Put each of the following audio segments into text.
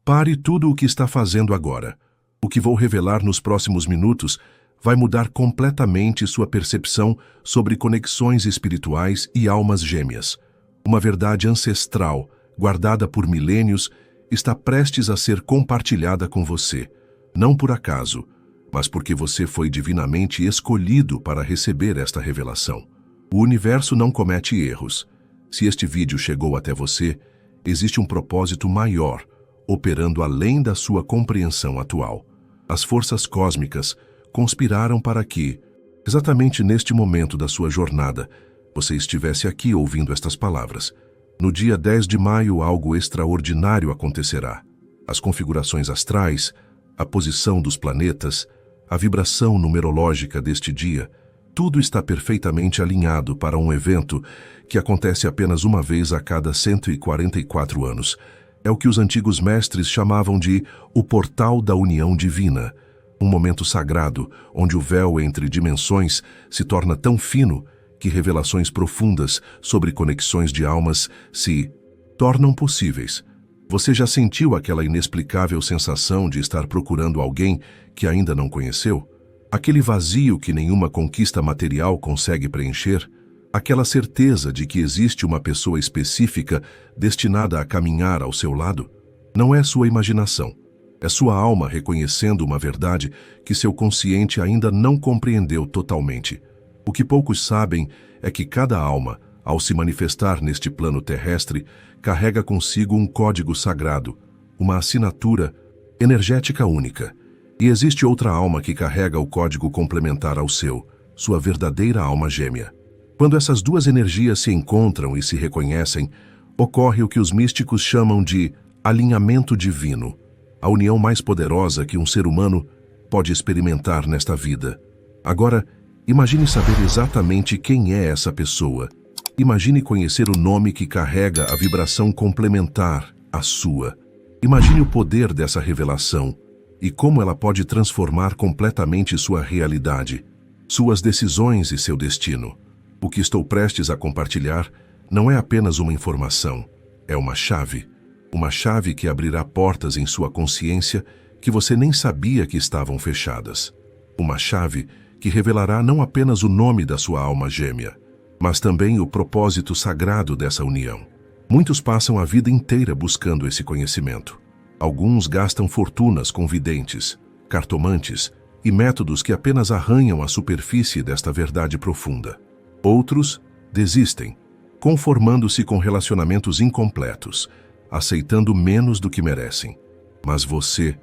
Pare tudo o que está fazendo agora. O que vou revelar nos próximos minutos vai mudar completamente sua percepção sobre conexões espirituais e almas gêmeas. Uma verdade ancestral, guardada por milênios, está prestes a ser compartilhada com você, não por acaso, mas porque você foi divinamente escolhido para receber esta revelação. O universo não comete erros. Se este vídeo chegou até você, existe um propósito maior, operando além da sua compreensão atual. As forças cósmicas conspiraram para que, exatamente neste momento da sua jornada, você estivesse aqui ouvindo estas palavras. No dia 10 de maio, algo extraordinário acontecerá. As configurações astrais, a posição dos planetas, a vibração numerológica deste dia, tudo está perfeitamente alinhado para um evento que acontece apenas uma vez a cada 144 anos. É o que os antigos mestres chamavam de o Portal da União Divina, um momento sagrado onde o véu entre dimensões se torna tão fino que revelações profundas sobre conexões de almas se tornam possíveis. Você já sentiu aquela inexplicável sensação de estar procurando alguém que ainda não conheceu? Aquele vazio que nenhuma conquista material consegue preencher? Aquela certeza de que existe uma pessoa específica destinada a caminhar ao seu lado? Não é sua imaginação. É sua alma reconhecendo uma verdade que seu consciente ainda não compreendeu totalmente. O que poucos sabem é que cada alma, ao se manifestar neste plano terrestre, carrega consigo um código sagrado, uma assinatura energética única. E existe outra alma que carrega o código complementar ao seu, sua verdadeira alma gêmea. Quando essas duas energias se encontram e se reconhecem, ocorre o que os místicos chamam de alinhamento divino, a união mais poderosa que um ser humano pode experimentar nesta vida. Agora, imagine saber exatamente quem é essa pessoa. Imagine conhecer o nome que carrega a vibração complementar à sua. Imagine o poder dessa revelação e como ela pode transformar completamente sua realidade, suas decisões e seu destino. O que estou prestes a compartilhar não é apenas uma informação, é uma chave que abrirá portas em sua consciência que você nem sabia que estavam fechadas. Uma chave que revelará não apenas o nome da sua alma gêmea, mas também o propósito sagrado dessa união. Muitos passam a vida inteira buscando esse conhecimento. Alguns gastam fortunas com videntes, cartomantes e métodos que apenas arranham a superfície desta verdade profunda. Outros desistem, conformando-se com relacionamentos incompletos, aceitando menos do que merecem. Mas você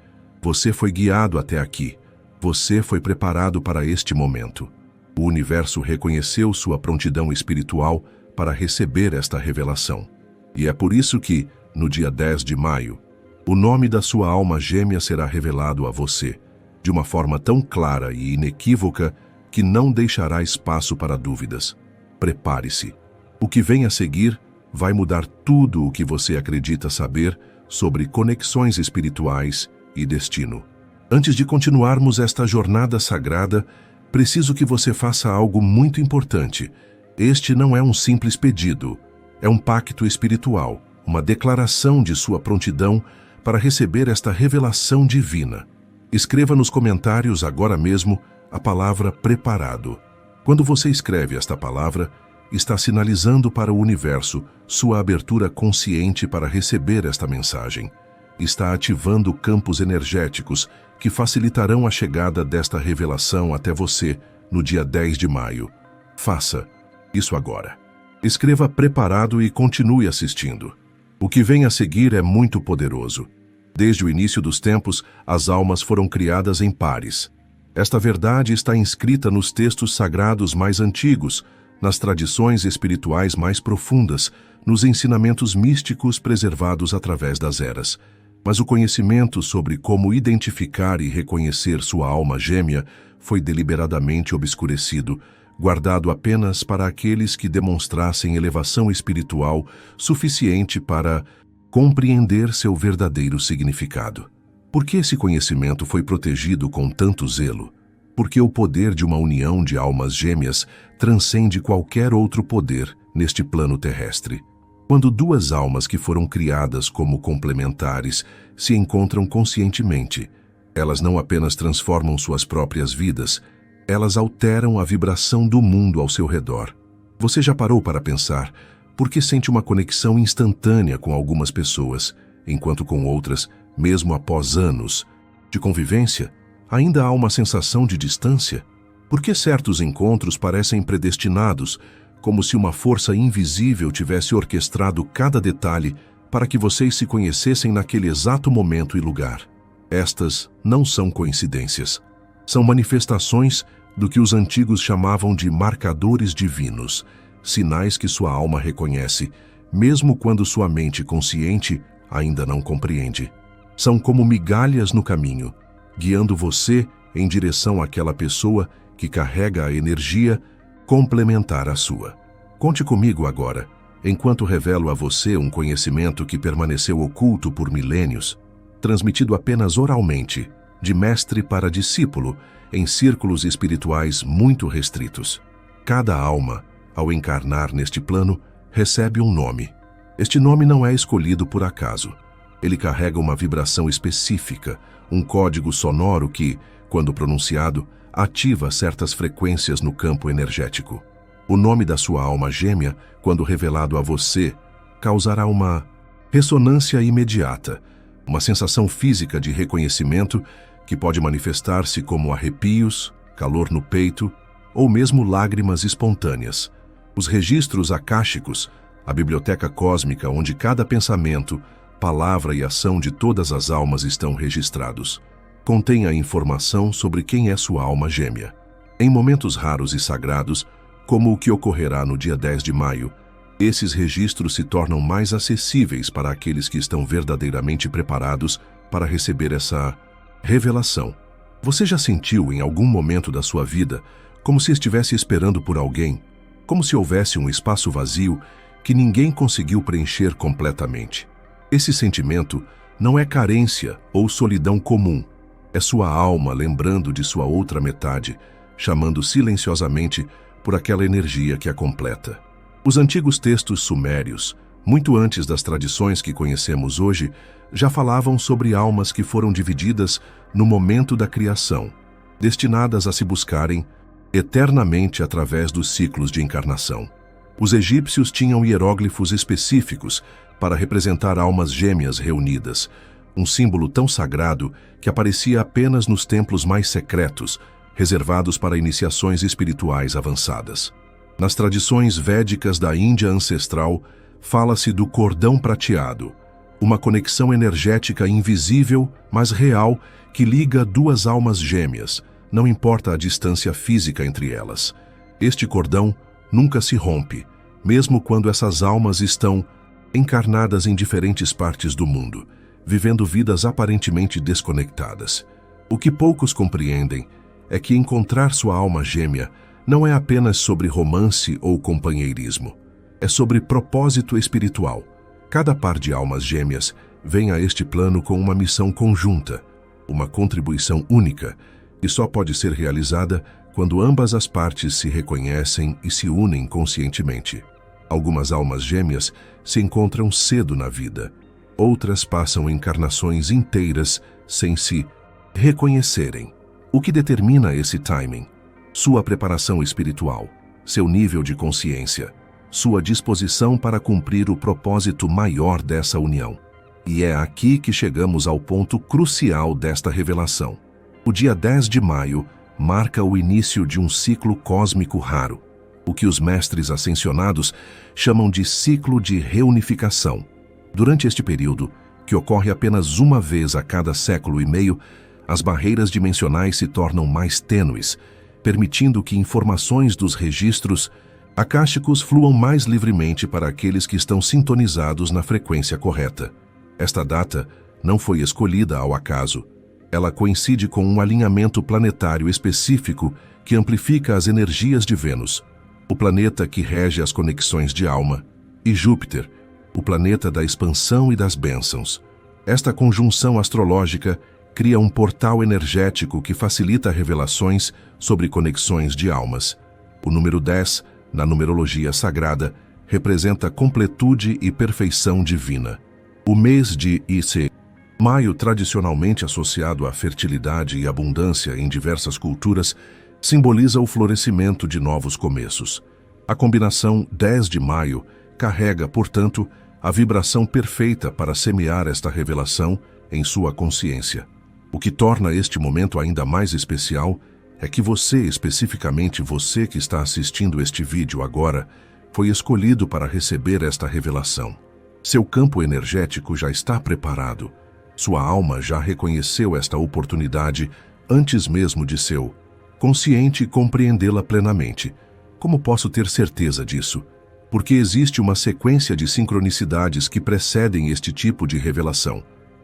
foi guiado até aqui. Você foi preparado para este momento. O universo reconheceu sua prontidão espiritual para receber esta revelação. E é por isso que, no dia 10 de maio, o nome da sua alma gêmea será revelado a você, de uma forma tão clara e inequívoca que não deixará espaço para dúvidas. Prepare-se. O que vem a seguir vai mudar tudo o que você acredita saber sobre conexões espirituais e destino. Antes de continuarmos esta jornada sagrada, preciso que você faça algo muito importante. Este não é um simples pedido, é um pacto espiritual, uma declaração de sua prontidão para receber esta revelação divina. Escreva nos comentários agora mesmo a palavra preparado. Quando você escreve esta palavra, está sinalizando para o universo sua abertura consciente para receber esta mensagem. Está ativando campos energéticos que facilitarão a chegada desta revelação até você no dia 10 de maio. Faça isso agora. Escreva preparado e continue assistindo. O que vem a seguir é muito poderoso. Desde o início dos tempos, as almas foram criadas em pares. Esta verdade está inscrita nos textos sagrados mais antigos, nas tradições espirituais mais profundas, nos ensinamentos místicos preservados através das eras. Mas o conhecimento sobre como identificar e reconhecer sua alma gêmea foi deliberadamente obscurecido, guardado apenas para aqueles que demonstrassem elevação espiritual suficiente para compreender seu verdadeiro significado. Por que esse conhecimento foi protegido com tanto zelo? Porque o poder de uma união de almas gêmeas transcende qualquer outro poder neste plano terrestre. Quando duas almas que foram criadas como complementares se encontram conscientemente, elas não apenas transformam suas próprias vidas, elas alteram a vibração do mundo ao seu redor. Você já parou para pensar por que sente uma conexão instantânea com algumas pessoas, enquanto com outras, mesmo após anos de convivência, ainda há uma sensação de distância? Por que certos encontros parecem predestinados, como se uma força invisível tivesse orquestrado cada detalhe para que vocês se conhecessem naquele exato momento e lugar? Estas não são coincidências. São manifestações do que os antigos chamavam de marcadores divinos, sinais que sua alma reconhece, mesmo quando sua mente consciente ainda não compreende. São como migalhas no caminho, guiando você em direção àquela pessoa que carrega a energia complementar à sua. Conte comigo agora, enquanto revelo a você um conhecimento que permaneceu oculto por milênios, transmitido apenas oralmente, de mestre para discípulo, em círculos espirituais muito restritos. Cada alma, ao encarnar neste plano, recebe um nome. Este nome não é escolhido por acaso. Ele carrega uma vibração específica, um código sonoro que, quando pronunciado, ativa certas frequências no campo energético. O nome da sua alma gêmea, quando revelado a você, causará uma ressonância imediata, uma sensação física de reconhecimento que pode manifestar-se como arrepios, calor no peito ou mesmo lágrimas espontâneas. Os registros akáshicos, a biblioteca cósmica onde cada pensamento, palavra e ação de todas as almas estão registrados, contém a informação sobre quem é sua alma gêmea. Em momentos raros e sagrados, como o que ocorrerá no dia 10 de maio, esses registros se tornam mais acessíveis para aqueles que estão verdadeiramente preparados para receber essa revelação. Você já sentiu em algum momento da sua vida como se estivesse esperando por alguém, como se houvesse um espaço vazio que ninguém conseguiu preencher completamente? Esse sentimento não é carência ou solidão comum. É sua alma lembrando de sua outra metade, chamando silenciosamente por aquela energia que a completa. Os antigos textos sumérios, muito antes das tradições que conhecemos hoje, já falavam sobre almas que foram divididas no momento da criação, destinadas a se buscarem eternamente através dos ciclos de encarnação. Os egípcios tinham hieróglifos específicos para representar almas gêmeas reunidas, um símbolo tão sagrado que aparecia apenas nos templos mais secretos, reservados para iniciações espirituais avançadas. Nas tradições védicas da Índia ancestral, fala-se do cordão prateado, uma conexão energética invisível, mas real, que liga duas almas gêmeas, não importa a distância física entre elas. Este cordão nunca se rompe, mesmo quando essas almas estão encarnadas em diferentes partes do mundo, vivendo vidas aparentemente desconectadas. O que poucos compreendem é que encontrar sua alma gêmea não é apenas sobre romance ou companheirismo. É sobre propósito espiritual. Cada par de almas gêmeas vem a este plano com uma missão conjunta, uma contribuição única, que só pode ser realizada quando ambas as partes se reconhecem e se unem conscientemente. Algumas almas gêmeas se encontram cedo na vida. Outras passam encarnações inteiras sem se reconhecerem. O que determina esse timing? Sua preparação espiritual, seu nível de consciência, sua disposição para cumprir o propósito maior dessa união. E é aqui que chegamos ao ponto crucial desta revelação. O dia 10 de maio marca o início de um ciclo cósmico raro, o que os mestres ascensionados chamam de ciclo de reunificação. Durante este período, que ocorre apenas uma vez a cada século e meio, as barreiras dimensionais se tornam mais tênues, permitindo que informações dos registros akáshicos fluam mais livremente para aqueles que estão sintonizados na frequência correta. Esta data não foi escolhida ao acaso. Ela coincide com um alinhamento planetário específico que amplifica as energias de Vênus, o planeta que rege as conexões de alma, e Júpiter, o planeta da expansão e das bênçãos. Esta conjunção astrológica cria um portal energético que facilita revelações sobre conexões de almas. O número 10, na numerologia sagrada, representa completude e perfeição divina. O mês de maio, tradicionalmente associado à fertilidade e abundância em diversas culturas, simboliza o florescimento de novos começos. A combinação 10 de maio carrega, portanto, a vibração perfeita para semear esta revelação em sua consciência. O que torna este momento ainda mais especial é que você, especificamente você que está assistindo este vídeo agora, foi escolhido para receber esta revelação. Seu campo energético já está preparado. Sua alma já reconheceu esta oportunidade antes mesmo de seu consciente compreendê-la plenamente. Como posso ter certeza disso? Porque existe uma sequência de sincronicidades que precedem este tipo de revelação.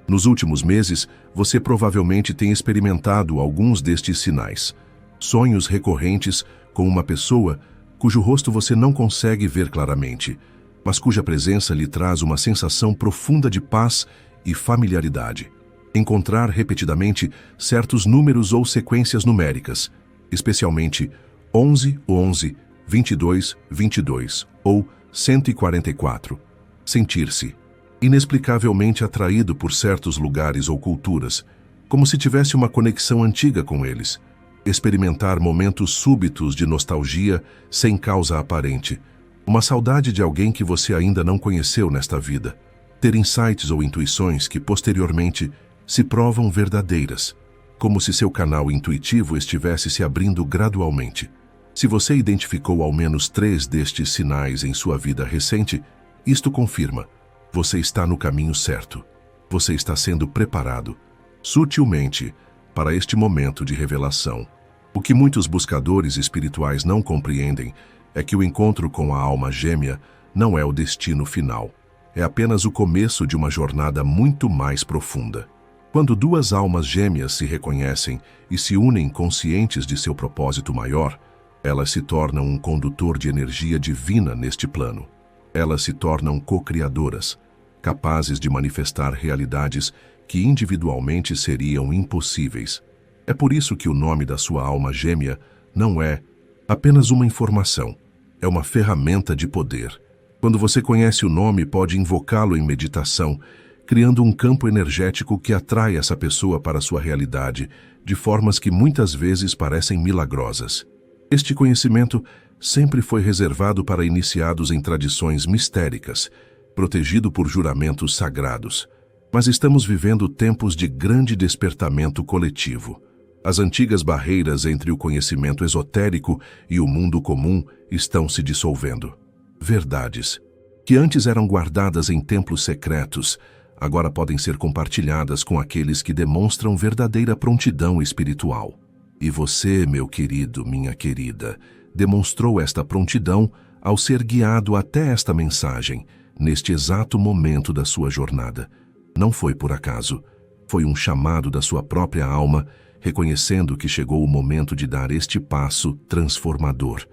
Nos últimos meses, você provavelmente tem experimentado alguns destes sinais. Sonhos recorrentes com uma pessoa cujo rosto você não consegue ver claramente, mas cuja presença lhe traz uma sensação profunda de paz e familiaridade. Encontrar repetidamente certos números ou sequências numéricas, especialmente 11, 11, 22, 22 ou 144. Sentir-se inexplicavelmente atraído por certos lugares ou culturas, como se tivesse uma conexão antiga com eles. Experimentar momentos súbitos de nostalgia sem causa aparente. Uma saudade de alguém que você ainda não conheceu nesta vida. Ter insights ou intuições que posteriormente se provam verdadeiras, como se seu canal intuitivo estivesse se abrindo gradualmente. Se você identificou ao menos 3 destes sinais em sua vida recente, isto confirma: você está no caminho certo. Você está sendo preparado, sutilmente, para este momento de revelação. O que muitos buscadores espirituais não compreendem é que o encontro com a alma gêmea não é o destino final. É apenas o começo de uma jornada muito mais profunda. Quando duas almas gêmeas se reconhecem e se unem conscientes de seu propósito maior, elas se tornam um condutor de energia divina neste plano. Elas se tornam co-criadoras, capazes de manifestar realidades que individualmente seriam impossíveis. É por isso que o nome da sua alma gêmea não é apenas uma informação, é uma ferramenta de poder. Quando você conhece o nome, pode invocá-lo em meditação, criando um campo energético que atrai essa pessoa para sua realidade, de formas que muitas vezes parecem milagrosas. Este conhecimento sempre foi reservado para iniciados em tradições mistéricas, protegido por juramentos sagrados. Mas estamos vivendo tempos de grande despertamento coletivo. As antigas barreiras entre o conhecimento esotérico e o mundo comum estão se dissolvendo. Verdades que antes eram guardadas em templos secretos, agora podem ser compartilhadas com aqueles que demonstram verdadeira prontidão espiritual. E você, meu querido, minha querida, demonstrou esta prontidão ao ser guiado até esta mensagem, neste exato momento da sua jornada. Não foi por acaso. Foi um chamado da sua própria alma, reconhecendo que chegou o momento de dar este passo transformador.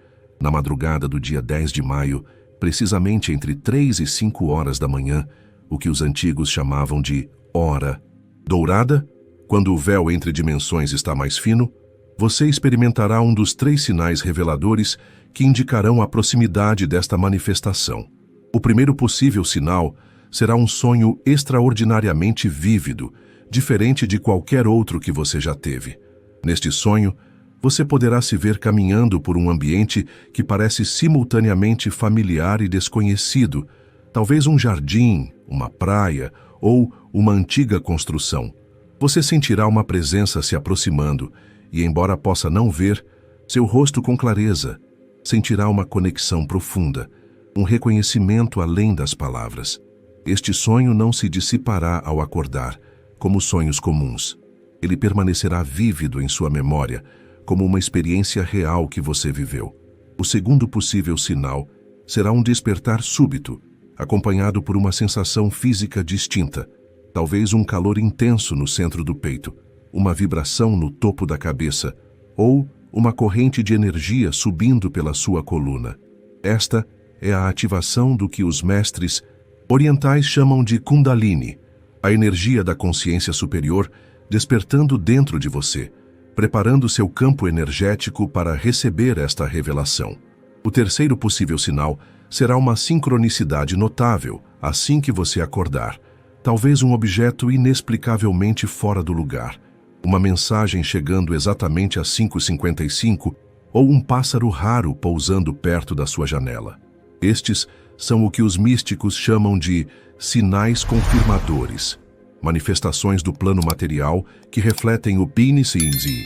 Na madrugada do dia 10 de maio, precisamente entre 3 e 5 horas da manhã, o que os antigos chamavam de hora dourada, quando o véu entre dimensões está mais fino, você experimentará um dos 3 sinais reveladores que indicarão a proximidade desta manifestação. O primeiro possível sinal será um sonho extraordinariamente vívido, diferente de qualquer outro que você já teve. Neste sonho, você poderá se ver caminhando por um ambiente que parece simultaneamente familiar e desconhecido, talvez um jardim, uma praia ou uma antiga construção. Você sentirá uma presença se aproximando e, embora possa não ver seu rosto com clareza, sentirá uma conexão profunda, um reconhecimento além das palavras. Este sonho não se dissipará ao acordar, como sonhos comuns. Ele permanecerá vívido em sua memória, como uma experiência real que você viveu. O segundo possível sinal será um despertar súbito, acompanhado por uma sensação física distinta, talvez um calor intenso no centro do peito, uma vibração no topo da cabeça ou uma corrente de energia subindo pela sua coluna. Esta é a ativação do que os mestres orientais chamam de Kundalini, a energia da consciência superior despertando dentro de você, preparando seu campo energético para receber esta revelação. O terceiro possível sinal Será uma sincronicidade notável assim que você acordar. Talvez um objeto inexplicavelmente fora do lugar, uma mensagem chegando exatamente às 5h55 ou um pássaro raro pousando perto da sua janela. Estes são o que os místicos chamam de sinais confirmadores, manifestações do plano material que refletem o e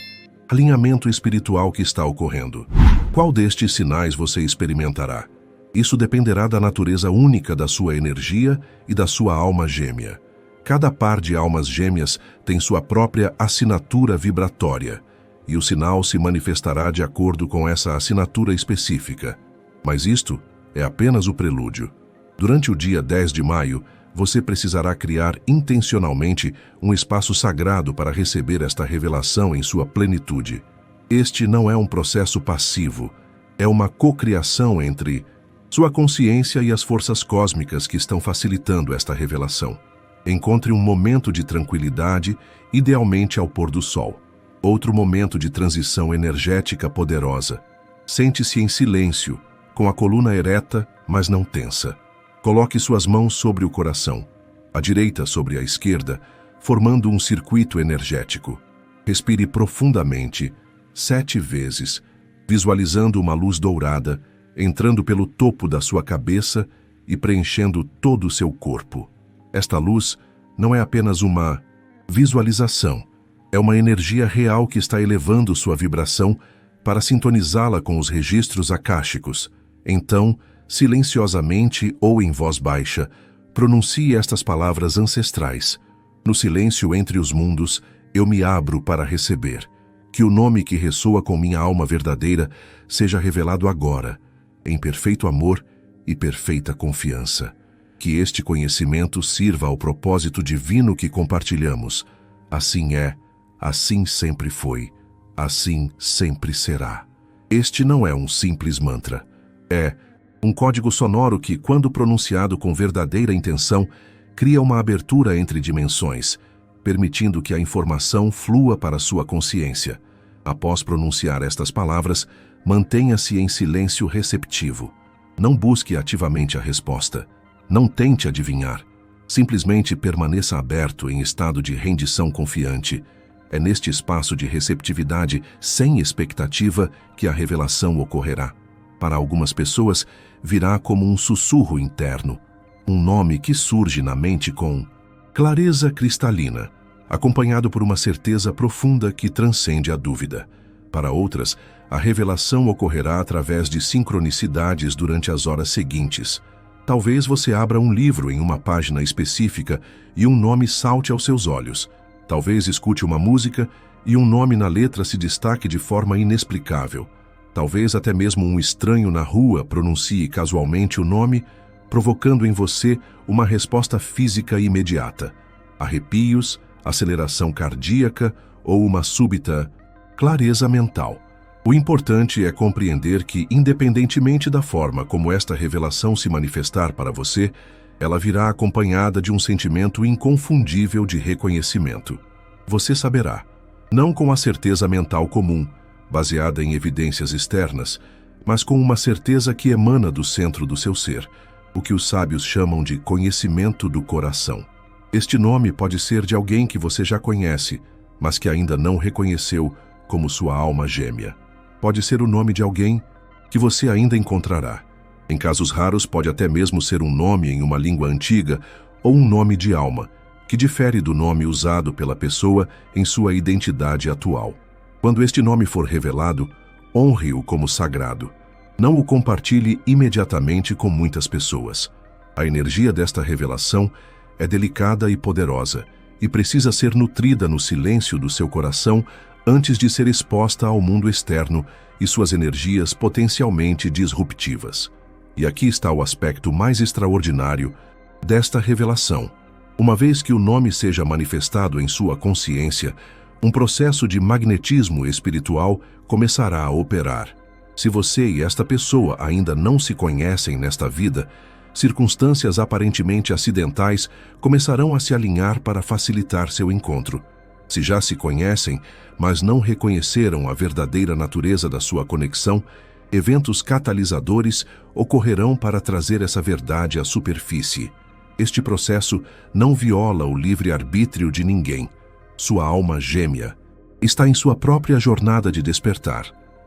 alinhamento espiritual que está ocorrendo. Qual destes sinais você experimentará? Isso dependerá da natureza única da sua energia e da sua alma gêmea. Cada par de almas gêmeas tem sua própria assinatura vibratória, e o sinal se manifestará de acordo com essa assinatura específica. Mas isto é apenas o prelúdio. Durante o dia 10 de maio, você precisará criar intencionalmente um espaço sagrado para receber esta revelação em sua plenitude. Este não é um processo passivo, é uma cocriação entre sua consciência e as forças cósmicas que estão facilitando esta revelação. Encontre um momento de tranquilidade, idealmente ao pôr do sol. Outro momento de transição energética poderosa. Sente-se em silêncio, com a coluna ereta, mas não tensa. Coloque suas mãos sobre o coração, a direita sobre a esquerda, formando um circuito energético. Respire profundamente, 7 vezes, visualizando uma luz dourada, entrando pelo topo da sua cabeça e preenchendo todo o seu corpo. Esta luz não é apenas uma visualização, é uma energia real que está elevando sua vibração para sintonizá-la com os registros akáshicos. Então, silenciosamente ou em voz baixa, pronuncie estas palavras ancestrais. No silêncio entre os mundos, eu me abro para receber. Que o nome que ressoa com minha alma verdadeira seja revelado agora, em perfeito amor e perfeita confiança. Que este conhecimento sirva ao propósito divino que compartilhamos. Assim é, assim sempre foi, assim sempre será. Este não é um simples mantra. É um código sonoro que, quando pronunciado com verdadeira intenção, cria uma abertura entre dimensões, permitindo que a informação flua para sua consciência. Após pronunciar estas palavras, mantenha-se em silêncio receptivo. Não busque ativamente a resposta. Não tente adivinhar. Simplesmente permaneça aberto em estado de rendição confiante. É neste espaço de receptividade, sem expectativa, que a revelação ocorrerá. Para algumas pessoas, virá como um sussurro interno, um nome que surge na mente com clareza cristalina, acompanhado por uma certeza profunda que transcende a dúvida. Para outras, a revelação ocorrerá através de sincronicidades durante as horas seguintes. Talvez você abra um livro em uma página específica e um nome salte aos seus olhos. Talvez escute uma música e um nome na letra se destaque de forma inexplicável. Talvez até mesmo um estranho na rua pronuncie casualmente o nome, provocando em você uma resposta física imediata. Arrepios, aceleração cardíaca ou uma súbita clareza mental. O importante é compreender que, independentemente da forma como esta revelação se manifestar para você, ela virá acompanhada de um sentimento inconfundível de reconhecimento. Você saberá, não com a certeza mental comum, baseada em evidências externas, mas com uma certeza que emana do centro do seu ser, o que os sábios chamam de conhecimento do coração. Este nome pode ser de alguém que você já conhece, mas que ainda não reconheceu como sua alma gêmea. Pode ser o nome de alguém que você ainda encontrará. Em casos raros, pode até mesmo ser um nome em uma língua antiga ou um nome de alma, que difere do nome usado pela pessoa em sua identidade atual. Quando este nome for revelado, honre-o como sagrado. Não o compartilhe imediatamente com muitas pessoas. A energia desta revelação é delicada e poderosa e precisa ser nutrida no silêncio do seu coração antes de ser exposta ao mundo externo e suas energias potencialmente disruptivas. E aqui está o aspecto mais extraordinário desta revelação. Uma vez que o nome seja manifestado em sua consciência, um processo de magnetismo espiritual começará a operar. Se você e esta pessoa ainda não se conhecem nesta vida, circunstâncias aparentemente acidentais começarão a se alinhar para facilitar seu encontro. Se já se conhecem, mas não reconheceram a verdadeira natureza da sua conexão, Eventos catalisadores ocorrerão para trazer essa verdade à superfície. Este processo não viola o livre-arbítrio de ninguém. Sua alma gêmea está em sua própria jornada de despertar,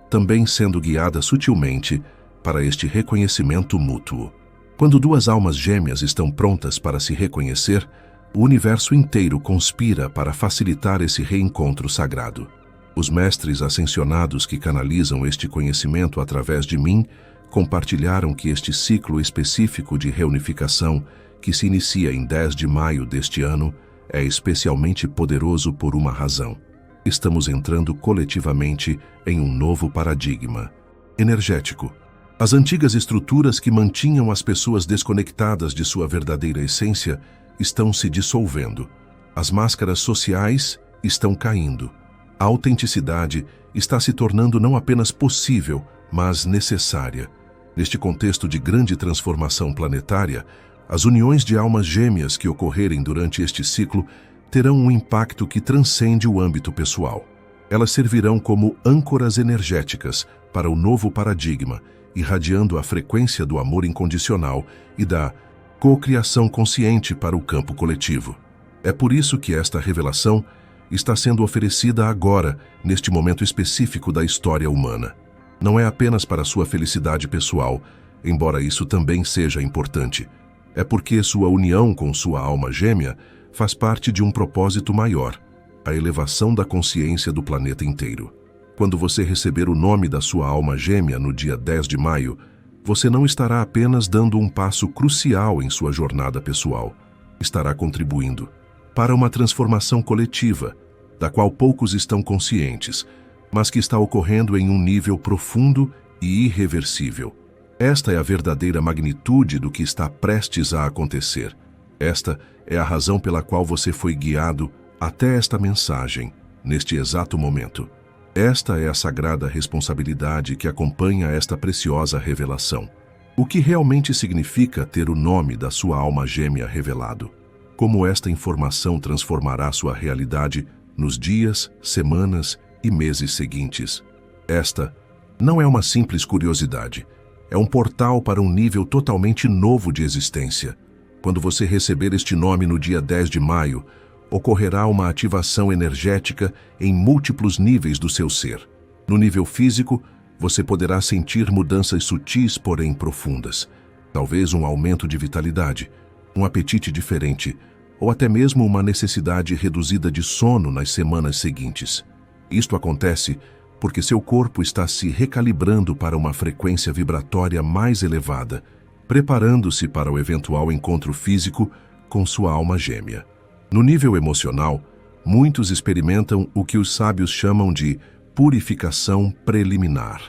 também sendo guiada sutilmente para este reconhecimento mútuo. Quando duas almas gêmeas estão prontas para se reconhecer, o universo inteiro conspira para facilitar esse reencontro sagrado. Os mestres ascensionados que canalizam este conhecimento através de mim compartilharam que este ciclo específico de reunificação, que se inicia em 10 de maio deste ano, é especialmente poderoso por uma razão. Estamos entrando coletivamente em um novo paradigma energético. As antigas estruturas que mantinham as pessoas desconectadas de sua verdadeira essência estão se dissolvendo. As máscaras sociais estão caindo. A autenticidade está se tornando não apenas possível, mas necessária. Neste contexto de grande transformação planetária, as uniões de almas gêmeas que ocorrerem durante este ciclo terão um impacto que transcende o âmbito pessoal. Elas servirão como âncoras energéticas para o novo paradigma, irradiando a frequência do amor incondicional e da cocriação consciente para o campo coletivo. É por isso que esta revelação está sendo oferecida agora, neste momento específico da história humana. Não é apenas para sua felicidade pessoal, embora isso também seja importante. É porque sua união com sua alma gêmea faz parte de um propósito maior, a elevação da consciência do planeta inteiro. Quando você receber o nome da sua alma gêmea no dia 10 de maio, você não estará apenas dando um passo crucial em sua jornada pessoal, estará contribuindo para uma transformação coletiva, da qual poucos estão conscientes, mas que está ocorrendo em um nível profundo e irreversível. Esta é a verdadeira magnitude do que está prestes a acontecer. Esta é a razão pela qual você foi guiado até esta mensagem, neste exato momento. Esta é a sagrada responsabilidade que acompanha esta preciosa revelação. O que realmente significa ter o nome da sua alma gêmea revelado? Como esta informação transformará sua realidade nos dias, semanas e meses seguintes? Esta não é uma simples curiosidade. É um portal para um nível totalmente novo de existência. Quando você receber este nome no dia 10 de maio, ocorrerá uma ativação energética em múltiplos níveis do seu ser. No nível físico, você poderá sentir mudanças sutis, porém profundas. Talvez um aumento de vitalidade, um apetite diferente, ou até mesmo uma necessidade reduzida de sono nas semanas seguintes. Isto acontece porque seu corpo está se recalibrando para uma frequência vibratória mais elevada, preparando-se para o eventual encontro físico com sua alma gêmea. No nível emocional, muitos experimentam o que os sábios chamam de purificação preliminar,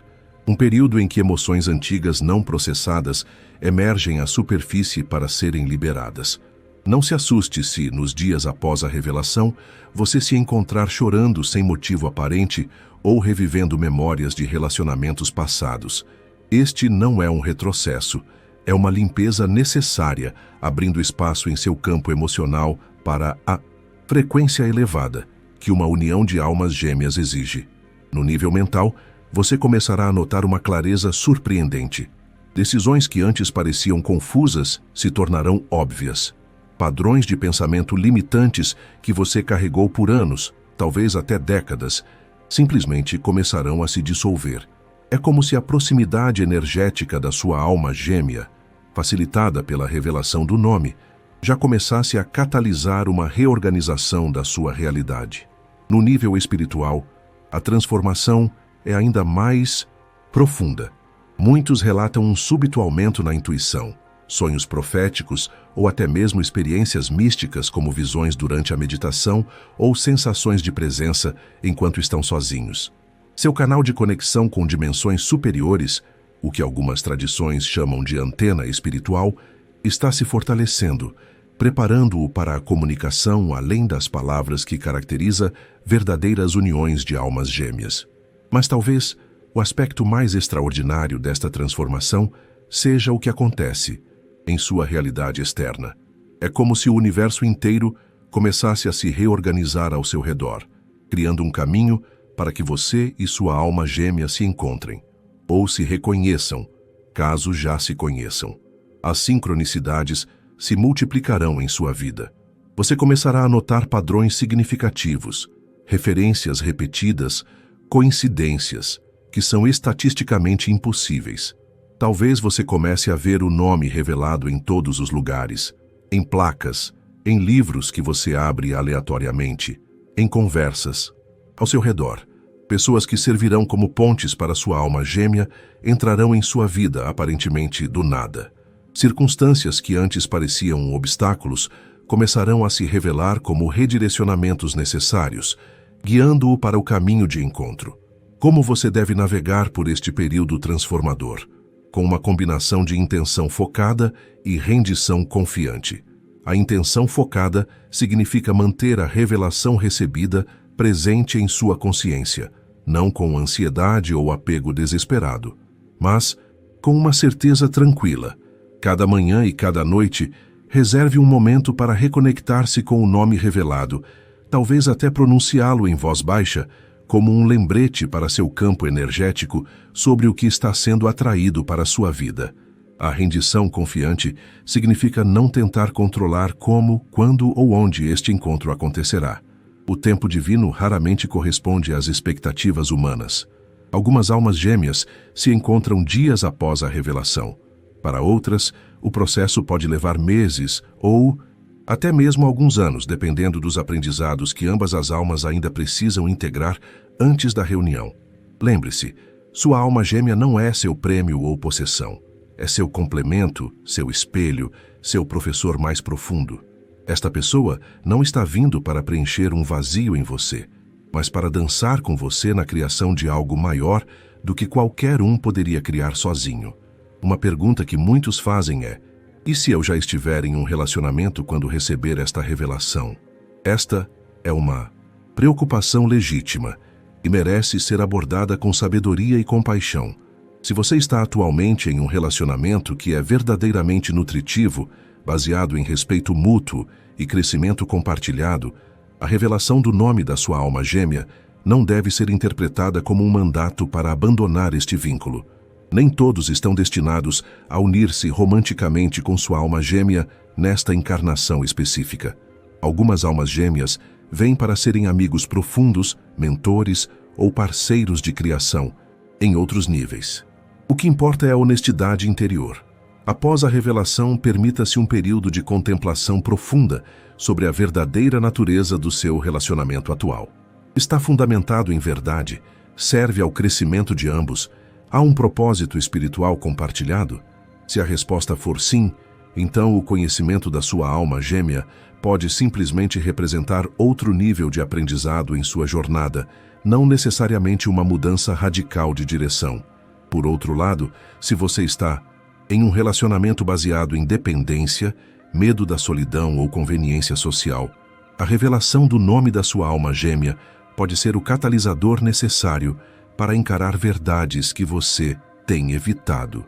um período em que emoções antigas não processadas emergem à superfície para serem liberadas. Não se assuste se, nos dias após a revelação, você se encontrar chorando sem motivo aparente ou revivendo memórias de relacionamentos passados. Este não é um retrocesso, é uma limpeza necessária, abrindo espaço em seu campo emocional para a frequência elevada que uma união de almas gêmeas exige. No nível mental, você começará a notar uma clareza surpreendente. Decisões que antes pareciam confusas se tornarão óbvias. Padrões de pensamento limitantes que você carregou por anos, talvez até décadas, simplesmente começarão a se dissolver. É como se a proximidade energética da sua alma gêmea, facilitada pela revelação do nome, já começasse a catalisar uma reorganização da sua realidade. No nível espiritual, a transformação é ainda mais profunda. Muitos relatam um súbito aumento na intuição, sonhos proféticos ou até mesmo experiências místicas como visões durante a meditação ou sensações de presença enquanto estão sozinhos. Seu canal de conexão com dimensões superiores, o que algumas tradições chamam de antena espiritual, está se fortalecendo, preparando-o para a comunicação além das palavras que caracteriza verdadeiras uniões de almas gêmeas. Mas talvez o aspecto mais extraordinário desta transformação seja o que acontece em sua realidade externa. É como se o universo inteiro começasse a se reorganizar ao seu redor, criando um caminho para que você e sua alma gêmea se encontrem. ou se reconheçam, caso já se conheçam. As sincronicidades se multiplicarão em sua vida. Você começará a notar padrões significativos, referências repetidas, coincidências, que são estatisticamente impossíveis. Talvez você comece a ver o nome revelado em todos os lugares, em placas, em livros que você abre aleatoriamente, em conversas. Ao seu redor, pessoas que servirão como pontes para sua alma gêmea entrarão em sua vida aparentemente do nada. Circunstâncias que antes pareciam obstáculos começarão a se revelar como redirecionamentos necessários, guiando-o para o caminho de encontro. Como você deve navegar por este período transformador? Com uma combinação de intenção focada e rendição confiante. A intenção focada significa manter a revelação recebida presente em sua consciência, não com ansiedade ou apego desesperado, mas com uma certeza tranquila. Cada manhã e cada noite, reserve um momento para reconectar-se com o nome revelado, talvez até pronunciá-lo em voz baixa, como um lembrete para seu campo energético sobre o que está sendo atraído para a sua vida. A rendição confiante significa não tentar controlar como, quando ou onde este encontro acontecerá. O tempo divino raramente corresponde às expectativas humanas. Algumas almas gêmeas se encontram dias após a revelação. Para outras, o processo pode levar meses ou até mesmo alguns anos, dependendo dos aprendizados que ambas as almas ainda precisam integrar antes da reunião. Lembre-se, sua alma gêmea não é seu prêmio ou possessão. É seu complemento, seu espelho, seu professor mais profundo. Esta pessoa não está vindo para preencher um vazio em você, mas para dançar com você na criação de algo maior do que qualquer um poderia criar sozinho. Uma pergunta que muitos fazem é: e se eu já estiver em um relacionamento quando receber esta revelação? Esta é uma preocupação legítima e merece ser abordada com sabedoria e compaixão. Se você está atualmente em um relacionamento que é verdadeiramente nutritivo, baseado em respeito mútuo e crescimento compartilhado, a revelação do nome da sua alma gêmea não deve ser interpretada como um mandato para abandonar este vínculo. Nem todos estão destinados a unir-se romanticamente com sua alma gêmea nesta encarnação específica. Algumas almas gêmeas vêm para serem amigos profundos, mentores ou parceiros de criação, em outros níveis. O que importa é a honestidade interior. Após a revelação, permita-se um período de contemplação profunda sobre a verdadeira natureza do seu relacionamento atual. Está fundamentado em verdade? Serve ao crescimento de ambos? Há um propósito espiritual compartilhado? Se a resposta for sim, então o conhecimento da sua alma gêmea pode simplesmente representar outro nível de aprendizado em sua jornada, não necessariamente uma mudança radical de direção. Por outro lado, se você está em um relacionamento baseado em dependência, medo da solidão ou conveniência social, a revelação do nome da sua alma gêmea pode ser o catalisador necessário para encarar verdades que você tem evitado.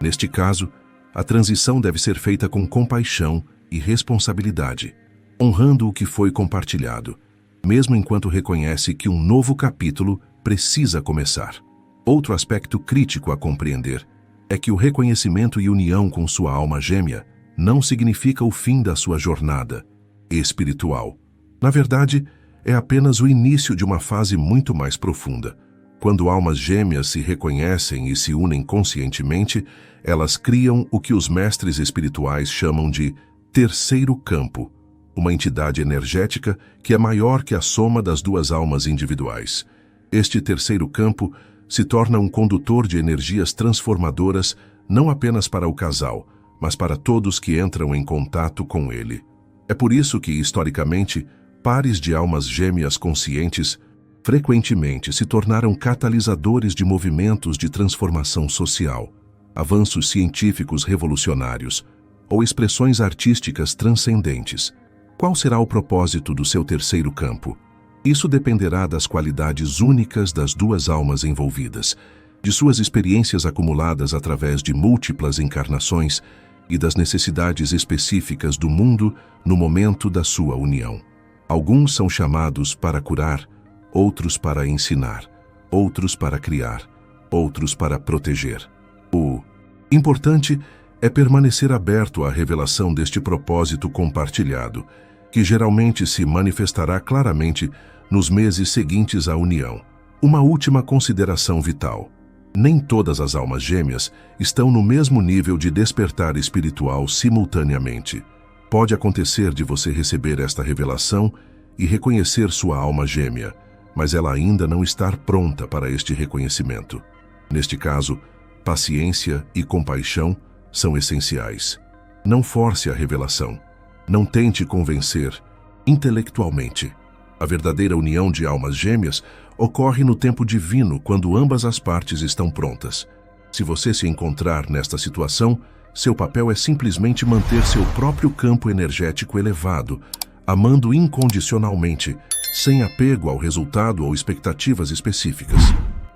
Neste caso, a transição deve ser feita com compaixão e responsabilidade, honrando o que foi compartilhado, mesmo enquanto reconhece que um novo capítulo precisa começar. Outro aspecto crítico a compreender é que o reconhecimento e união com sua alma gêmea não significa o fim da sua jornada espiritual. Na verdade, é apenas o início de uma fase muito mais profunda. Quando almas gêmeas se reconhecem e se unem conscientemente, elas criam o que os mestres espirituais chamam de terceiro campo, uma entidade energética que é maior que a soma das duas almas individuais. Este terceiro campo se torna um condutor de energias transformadoras não apenas para o casal, mas para todos que entram em contato com ele. É por isso que, historicamente, pares de almas gêmeas conscientes frequentemente se tornaram catalisadores de movimentos de transformação social, avanços científicos revolucionários ou expressões artísticas transcendentes. Qual será o propósito do seu terceiro campo? Isso dependerá das qualidades únicas das duas almas envolvidas, de suas experiências acumuladas através de múltiplas encarnações e das necessidades específicas do mundo no momento da sua união. Alguns são chamados para curar, outros para ensinar, outros para criar, outros para proteger. O importante é permanecer aberto à revelação deste propósito compartilhado, que geralmente se manifestará claramente nos meses seguintes à união. Uma última consideração vital. Nem todas as almas gêmeas estão no mesmo nível de despertar espiritual simultaneamente. Pode acontecer de você receber esta revelação e reconhecer sua alma gêmea, mas ela ainda não estar pronta para este reconhecimento. Neste caso, paciência e compaixão são essenciais. Não force a revelação. Não tente convencer intelectualmente. A verdadeira união de almas gêmeas ocorre no tempo divino, quando ambas as partes estão prontas. Se você se encontrar nesta situação, seu papel é simplesmente manter seu próprio campo energético elevado, amando incondicionalmente, sem apego ao resultado ou expectativas específicas.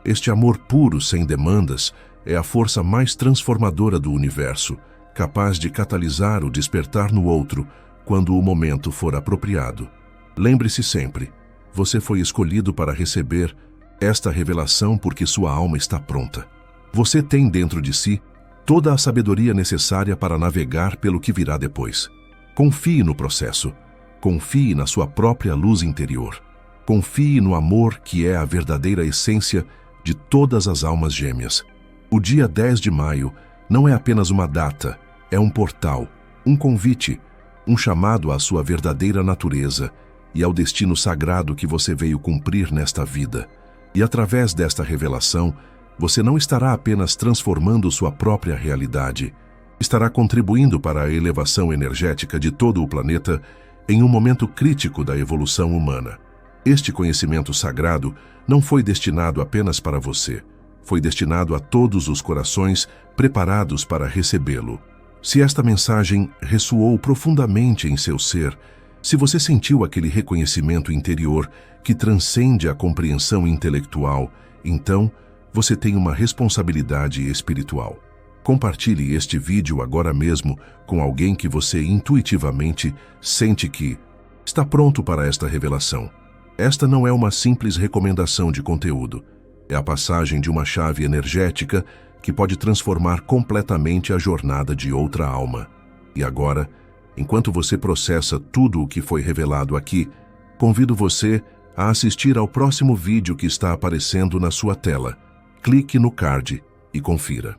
Este amor puro, sem demandas, é a força mais transformadora do universo, capaz de catalisar o despertar no outro quando o momento for apropriado. Lembre-se sempre, você foi escolhido para receber esta revelação porque sua alma está pronta. Você tem dentro de si toda a sabedoria necessária para navegar pelo que virá depois. Confie no processo. Confie na sua própria luz interior. Confie no amor que é a verdadeira essência de todas as almas gêmeas. O dia 10 de maio não é apenas uma data, é um portal, um convite, um chamado à sua verdadeira natureza e ao destino sagrado que você veio cumprir nesta vida. E através desta revelação, você não estará apenas transformando sua própria realidade, estará contribuindo para a elevação energética de todo o planeta em um momento crítico da evolução humana. Este conhecimento sagrado não foi destinado apenas para você, foi destinado a todos os corações preparados para recebê-lo. Se esta mensagem ressoou profundamente em seu ser, se você sentiu aquele reconhecimento interior que transcende a compreensão intelectual, então você tem uma responsabilidade espiritual. Compartilhe este vídeo agora mesmo com alguém que você intuitivamente sente que está pronto para esta revelação. Esta não é uma simples recomendação de conteúdo. É a passagem de uma chave energética que pode transformar completamente a jornada de outra alma. E agora, enquanto você processa tudo o que foi revelado aqui, convido você a assistir ao próximo vídeo que está aparecendo na sua tela. Clique no card e confira.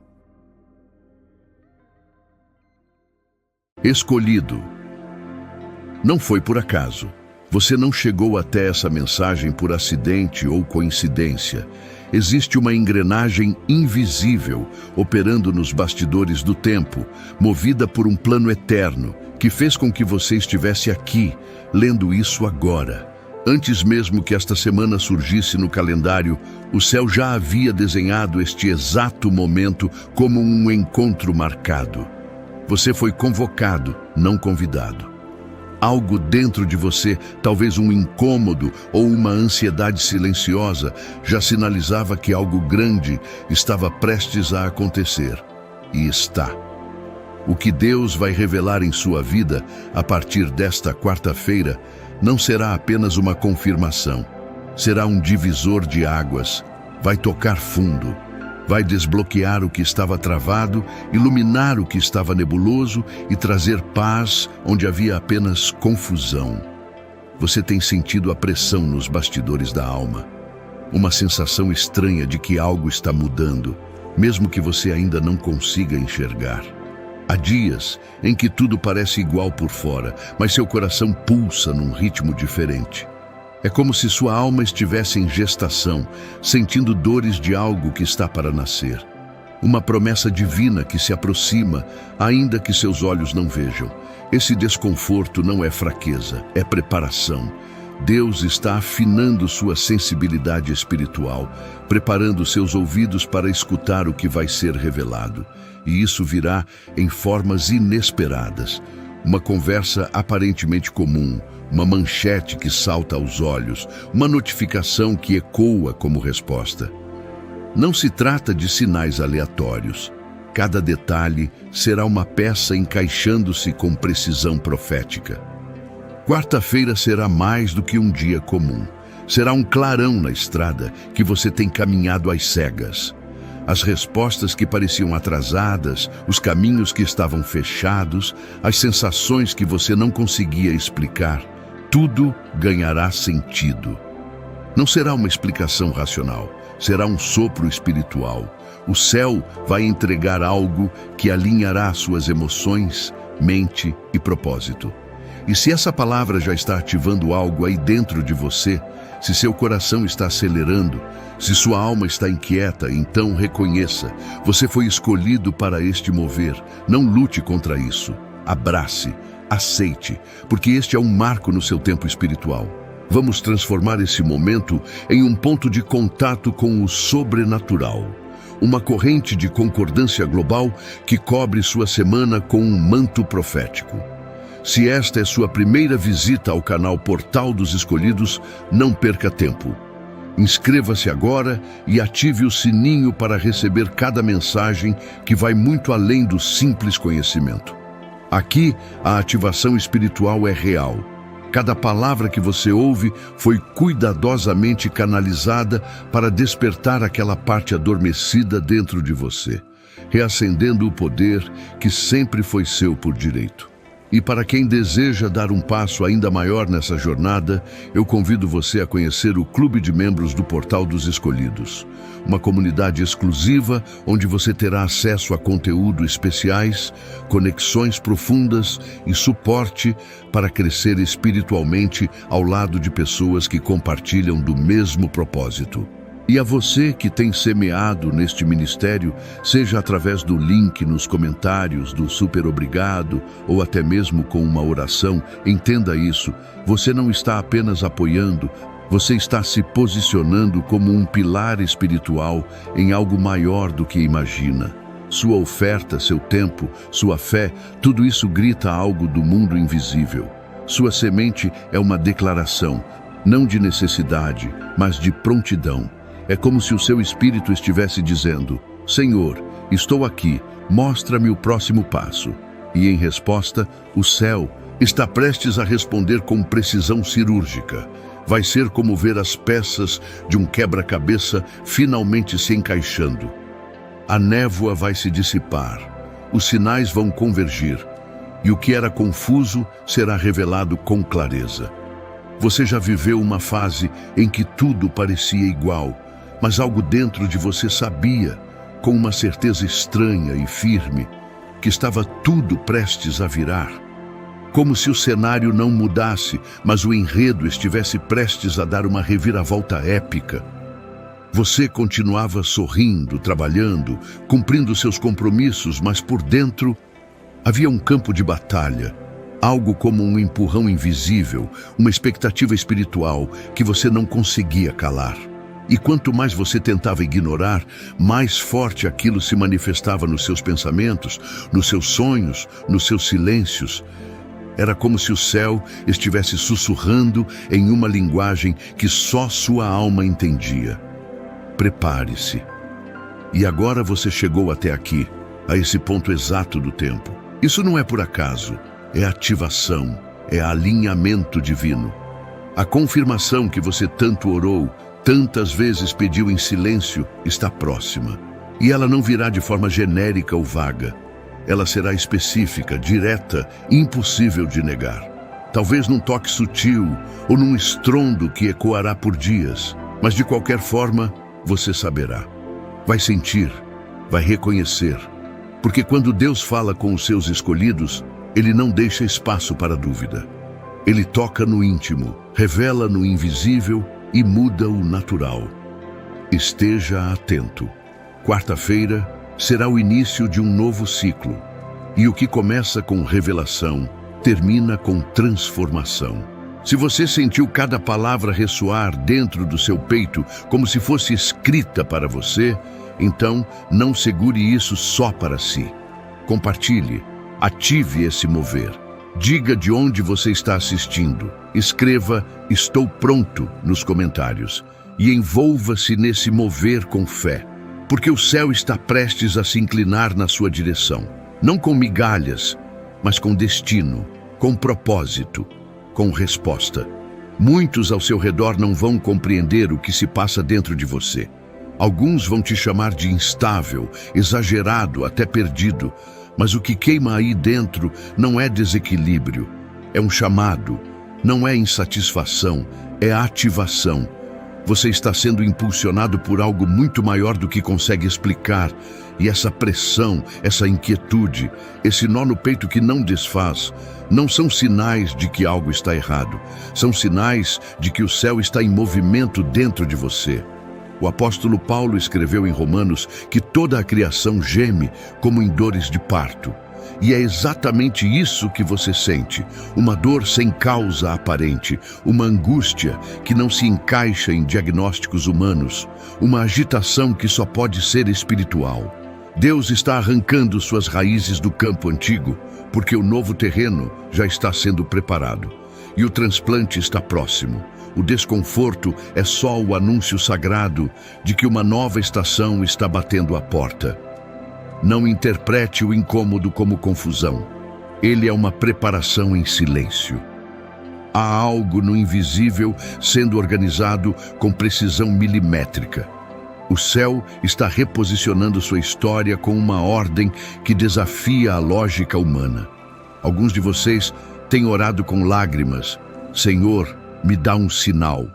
Escolhido. Não foi por acaso. Você não chegou até essa mensagem por acidente ou coincidência. Existe uma engrenagem invisível operando nos bastidores do tempo, movida por um plano eterno, que fez com que você estivesse aqui, lendo isso agora. Antes mesmo que esta semana surgisse no calendário, o céu já havia desenhado este exato momento como um encontro marcado. Você foi convocado, não convidado. Algo dentro de você, talvez um incômodo ou uma ansiedade silenciosa, já sinalizava que algo grande estava prestes a acontecer. E está. O que Deus vai revelar em sua vida a partir desta quarta-feira não será apenas uma confirmação. Será um divisor de águas. Vai tocar fundo. Vai desbloquear o que estava travado, iluminar o que estava nebuloso e trazer paz onde havia apenas confusão. Você tem sentido a pressão nos bastidores da alma. Uma sensação estranha de que algo está mudando, mesmo que você ainda não consiga enxergar. Há dias em que tudo parece igual por fora, mas seu coração pulsa num ritmo diferente. É como se sua alma estivesse em gestação, sentindo dores de algo que está para nascer. Uma promessa divina que se aproxima, ainda que seus olhos não vejam. Esse desconforto não é fraqueza, é preparação. Deus está afinando sua sensibilidade espiritual, preparando seus ouvidos para escutar o que vai ser revelado. E isso virá em formas inesperadas. Uma conversa aparentemente comum, uma manchete que salta aos olhos, uma notificação que ecoa como resposta. Não se trata de sinais aleatórios. Cada detalhe será uma peça encaixando-se com precisão profética. Quarta-feira será mais do que um dia comum. Será um clarão na estrada que você tem caminhado às cegas. as respostas que pareciam atrasadas, os caminhos que estavam fechados, as sensações que você não conseguia explicar, tudo ganhará sentido. Não será uma explicação racional, será um sopro espiritual. O céu vai entregar algo que alinhará suas emoções, mente e propósito. E se essa palavra já está ativando algo aí dentro de você, se seu coração está acelerando, se sua alma está inquieta, então reconheça, você foi escolhido para este mover. Não lute contra isso. Abrace, aceite, porque este é um marco no seu tempo espiritual. Vamos transformar esse momento em um ponto de contato com o sobrenatural. Uma corrente de concordância global que cobre sua semana com um manto profético. Se esta é sua primeira visita ao canal Portal dos Escolhidos, não perca tempo. Inscreva-se agora e ative o sininho para receber cada mensagem que vai muito além do simples conhecimento. Aqui, a ativação espiritual é real. Cada palavra que você ouve foi cuidadosamente canalizada para despertar aquela parte adormecida dentro de você, reacendendo o poder que sempre foi seu por direito. E para quem deseja dar um passo ainda maior nessa jornada, eu convido você a conhecer o Clube de Membros do Portal dos Escolhidos, uma comunidade exclusiva onde você terá acesso a conteúdo especiais, conexões profundas e suporte para crescer espiritualmente ao lado de pessoas que compartilham do mesmo propósito. E a você que tem semeado neste ministério, seja através do link nos comentários do Super Obrigado ou até mesmo com uma oração, entenda isso, você não está apenas apoiando, você está se posicionando como um pilar espiritual em algo maior do que imagina. Sua oferta, seu tempo, sua fé, tudo isso grita algo do mundo invisível. Sua semente é uma declaração, não de necessidade, mas de prontidão. É como se o seu espírito estivesse dizendo: Senhor, estou aqui, mostra-me o próximo passo. E em resposta, o céu está prestes a responder com precisão cirúrgica. Vai ser como ver as peças de um quebra-cabeça finalmente se encaixando. A névoa vai se dissipar, os sinais vão convergir, e o que era confuso será revelado com clareza. Você já viveu uma fase em que tudo parecia igual, mas algo dentro de você sabia, com uma certeza estranha e firme, que estava tudo prestes a virar. Como se o cenário não mudasse, mas o enredo estivesse prestes a dar uma reviravolta épica. Você continuava sorrindo, trabalhando, cumprindo seus compromissos, mas por dentro havia um campo de batalha, algo como um empurrão invisível, uma expectativa espiritual que você não conseguia calar. E quanto mais você tentava ignorar, mais forte aquilo se manifestava nos seus pensamentos, nos seus sonhos, nos seus silêncios. Era como se o céu estivesse sussurrando em uma linguagem que só sua alma entendia. Prepare-se. E agora você chegou até aqui, a esse ponto exato do tempo. Isso não é por acaso, é ativação, é alinhamento divino. A confirmação que você tanto orou, tantas vezes pediu em silêncio, está próxima. E ela não virá de forma genérica ou vaga. Ela será específica, direta, impossível de negar. Talvez num toque sutil ou num estrondo que ecoará por dias, mas de qualquer forma, você saberá. Vai sentir, vai reconhecer. Porque quando Deus fala com os seus escolhidos, Ele não deixa espaço para dúvida. Ele toca no íntimo, revela no invisível e muda o natural. Esteja atento. Quarta-feira será o início de um novo ciclo. E o que começa com revelação, termina com transformação. Se você sentiu cada palavra ressoar dentro do seu peito como se fosse escrita para você, então não segure isso só para si. Compartilhe, ative esse mover. Diga de onde você está assistindo. Escreva "Estou pronto" nos comentários e envolva-se nesse mover com fé, porque o céu está prestes a se inclinar na sua direção, não com migalhas, mas com destino, com propósito, com resposta. Muitos ao seu redor não vão compreender o que se passa dentro de você, Alguns vão te chamar de instável, exagerado, até perdido, mas o que queima aí dentro não é desequilíbrio, é um chamado, não é insatisfação, é ativação. Você está sendo impulsionado por algo muito maior do que consegue explicar, e essa pressão, essa inquietude, esse nó no peito que não desfaz, não são sinais de que algo está errado, são sinais de que o céu está em movimento dentro de você. O apóstolo Paulo escreveu em Romanos que toda a criação geme como em dores de parto. E é exatamente isso que você sente, uma dor sem causa aparente, uma angústia que não se encaixa em diagnósticos humanos, uma agitação que só pode ser espiritual. Deus está arrancando suas raízes do campo antigo, porque o novo terreno já está sendo preparado. E o transplante está próximo. O desconforto é só o anúncio sagrado de que uma nova estação está batendo à porta. Não interprete o incômodo como confusão. Ele é uma preparação em silêncio. Há algo no invisível sendo organizado com precisão milimétrica. O céu está reposicionando sua história com uma ordem que desafia a lógica humana. Alguns de vocês têm orado com lágrimas: Senhor, me dá um sinal.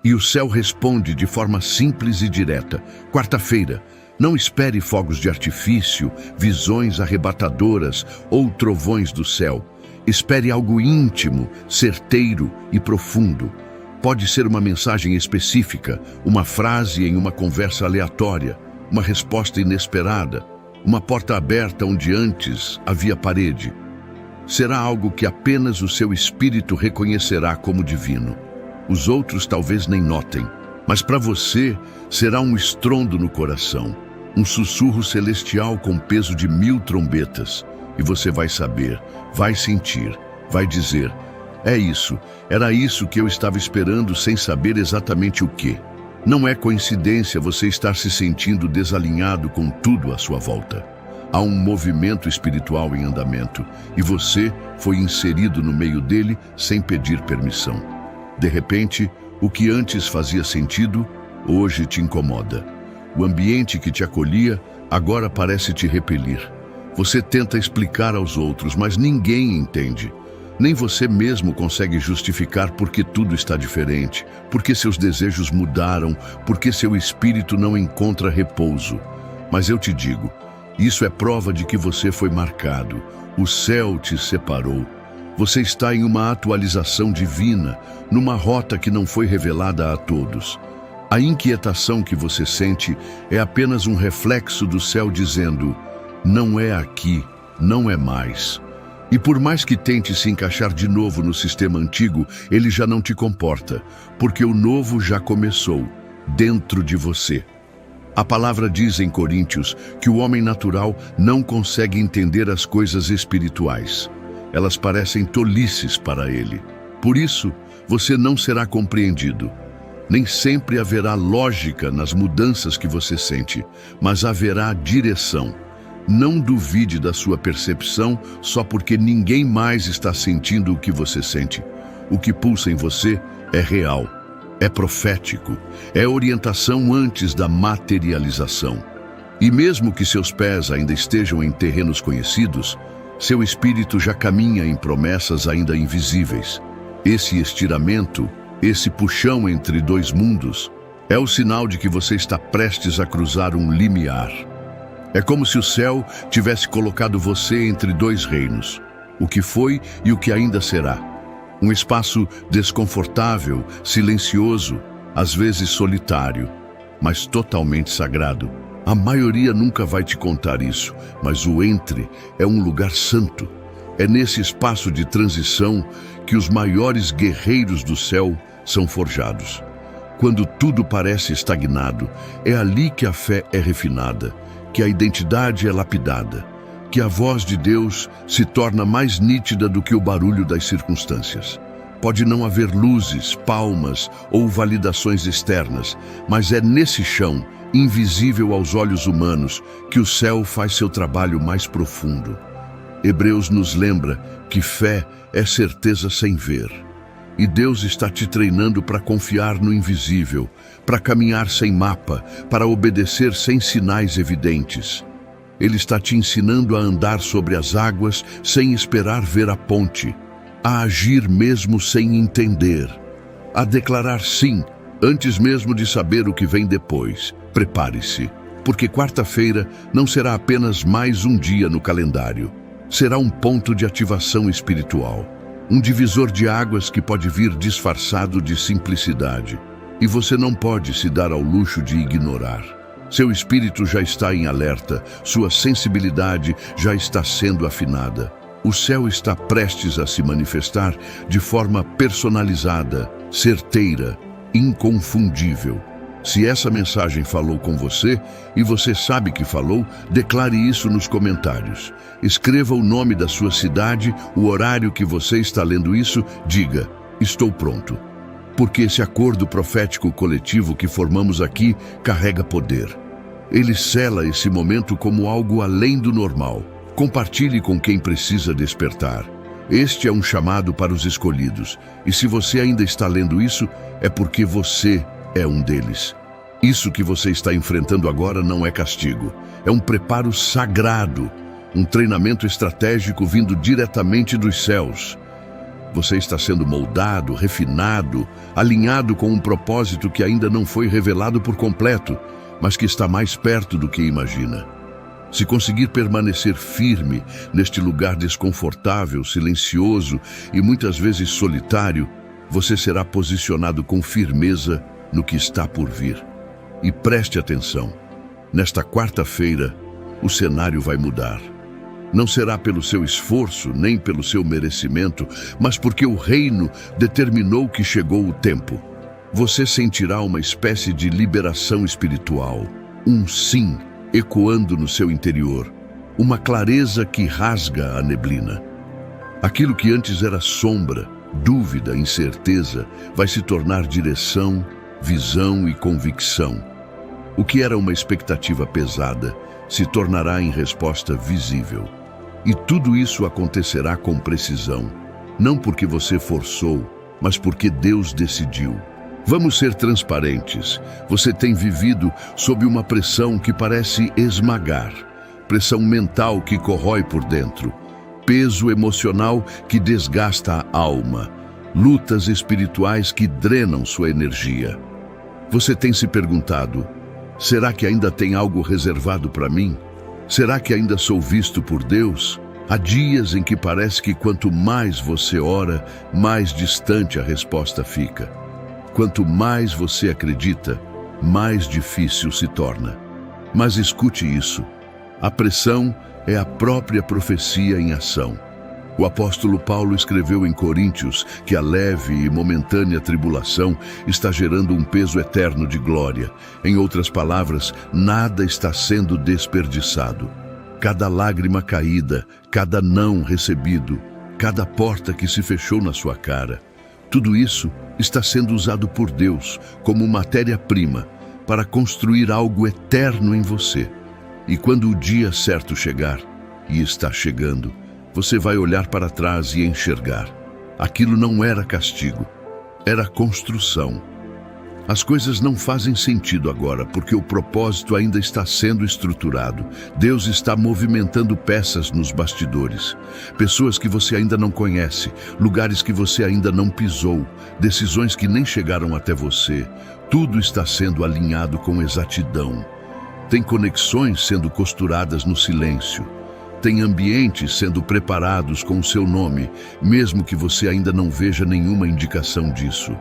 E o céu responde de forma simples e direta: quarta-feira. Não espere fogos de artifício, visões arrebatadoras ou trovões do céu. Espere algo íntimo, certeiro e profundo. Pode ser uma mensagem específica, uma frase em uma conversa aleatória, uma resposta inesperada, uma porta aberta onde antes havia parede. Será algo que apenas o seu espírito reconhecerá como divino. Os outros talvez nem notem, mas para você será um estrondo no coração. Um sussurro celestial com peso de 1000 trombetas. E você vai saber, vai sentir, vai dizer: é isso, era isso que eu estava esperando sem saber exatamente o que. Não é coincidência você estar se sentindo desalinhado com tudo à sua volta. Há um movimento espiritual em andamento e você foi inserido no meio dele sem pedir permissão. De repente, o que antes fazia sentido, hoje te incomoda. O ambiente que te acolhia agora parece te repelir. Você tenta explicar aos outros, mas ninguém entende. Nem você mesmo consegue justificar por que tudo está diferente, porque seus desejos mudaram, porque seu espírito não encontra repouso. Mas eu te digo, isso é prova de que você foi marcado. O céu te separou. Você está em uma atualização divina, numa rota que não foi revelada a todos. A inquietação que você sente é apenas um reflexo do céu dizendo: não é aqui, não é mais. E por mais que tente se encaixar de novo no sistema antigo, ele já não te comporta, porque o novo já começou, dentro de você. A palavra diz em Coríntios que o homem natural não consegue entender as coisas espirituais. Elas parecem tolices para ele. Por isso, você não será compreendido. Nem sempre haverá lógica nas mudanças que você sente, mas haverá direção. Não duvide da sua percepção só porque ninguém mais está sentindo o que você sente. O que pulsa em você é real, é profético, é orientação antes da materialização. E mesmo que seus pés ainda estejam em terrenos conhecidos, seu espírito já caminha em promessas ainda invisíveis. Esse estiramento, esse puxão entre dois mundos, é o sinal de que você está prestes a cruzar um limiar. É como se o céu tivesse colocado você entre dois reinos, o que foi e o que ainda será. Um espaço desconfortável, silencioso, às vezes solitário, mas totalmente sagrado. A maioria nunca vai te contar isso, mas o entre é um lugar santo. É nesse espaço de transição que os maiores guerreiros do céu são forjados. Quando tudo parece estagnado, é ali que a fé é refinada, que a identidade é lapidada, que a voz de Deus se torna mais nítida do que o barulho das circunstâncias. Pode não haver luzes, palmas ou validações externas, mas é nesse chão, invisível aos olhos humanos, que o céu faz seu trabalho mais profundo. Hebreus nos lembra que fé é certeza sem ver. E Deus está te treinando para confiar no invisível, para caminhar sem mapa, para obedecer sem sinais evidentes. Ele está te ensinando a andar sobre as águas sem esperar ver a ponte, a agir mesmo sem entender, a declarar sim, antes mesmo de saber o que vem depois. Prepare-se, porque quarta-feira não será apenas mais um dia no calendário. Será um ponto de ativação espiritual, um divisor de águas que pode vir disfarçado de simplicidade. E você não pode se dar ao luxo de ignorar. Seu espírito já está em alerta, sua sensibilidade já está sendo afinada. O céu está prestes a se manifestar de forma personalizada, certeira, inconfundível. Se essa mensagem falou com você, e você sabe que falou, declare isso nos comentários. Escreva o nome da sua cidade, o horário que você está lendo isso, diga, estou pronto. Porque esse acordo profético coletivo que formamos aqui carrega poder. Ele sela esse momento como algo além do normal. Compartilhe com quem precisa despertar. Este é um chamado para os escolhidos. E se você ainda está lendo isso, é porque você é um deles. Isso que você está enfrentando agora não é castigo. É um preparo sagrado, um treinamento estratégico vindo diretamente dos céus. Você está sendo moldado, refinado, alinhado com um propósito que ainda não foi revelado por completo, mas que está mais perto do que imagina. Se conseguir permanecer firme neste lugar desconfortável, silencioso e muitas vezes solitário, você será posicionado com firmeza no que está por vir. E preste atenção, nesta quarta-feira, o cenário vai mudar. Não será pelo seu esforço, nem pelo seu merecimento, mas porque o reino determinou que chegou o tempo. Você sentirá uma espécie de liberação espiritual, um sim ecoando no seu interior, uma clareza que rasga a neblina. Aquilo que antes era sombra, dúvida, incerteza, vai se tornar direção, visão e convicção. O que era uma expectativa pesada se tornará em resposta visível. E tudo isso acontecerá com precisão, não porque você forçou, mas porque Deus decidiu. Vamos ser transparentes. Você tem vivido sob uma pressão que parece esmagar, pressão mental que corrói por dentro, peso emocional que desgasta a alma, lutas espirituais que drenam sua energia. Você tem se perguntado, será que ainda tem algo reservado para mim? Será que ainda sou visto por Deus? Há dias em que parece que quanto mais você ora, mais distante a resposta fica. Quanto mais você acredita, mais difícil se torna. Mas escute isso. A pressão é a própria profecia em ação. O apóstolo Paulo escreveu em Coríntios que a leve e momentânea tribulação está gerando um peso eterno de glória. Em outras palavras, nada está sendo desperdiçado. Cada lágrima caída, cada não recebido, cada porta que se fechou na sua cara, tudo isso está sendo usado por Deus como matéria-prima para construir algo eterno em você. E quando o dia certo chegar, e está chegando, você vai olhar para trás e enxergar. Aquilo não era castigo, era construção. As coisas não fazem sentido agora, porque o propósito ainda está sendo estruturado. Deus está movimentando peças nos bastidores. Pessoas que você ainda não conhece, lugares que você ainda não pisou, decisões que nem chegaram até você. Tudo está sendo alinhado com exatidão. Tem conexões sendo costuradas no silêncio. Tem ambientes sendo preparados com o seu nome, mesmo que você ainda não veja nenhuma indicação disso.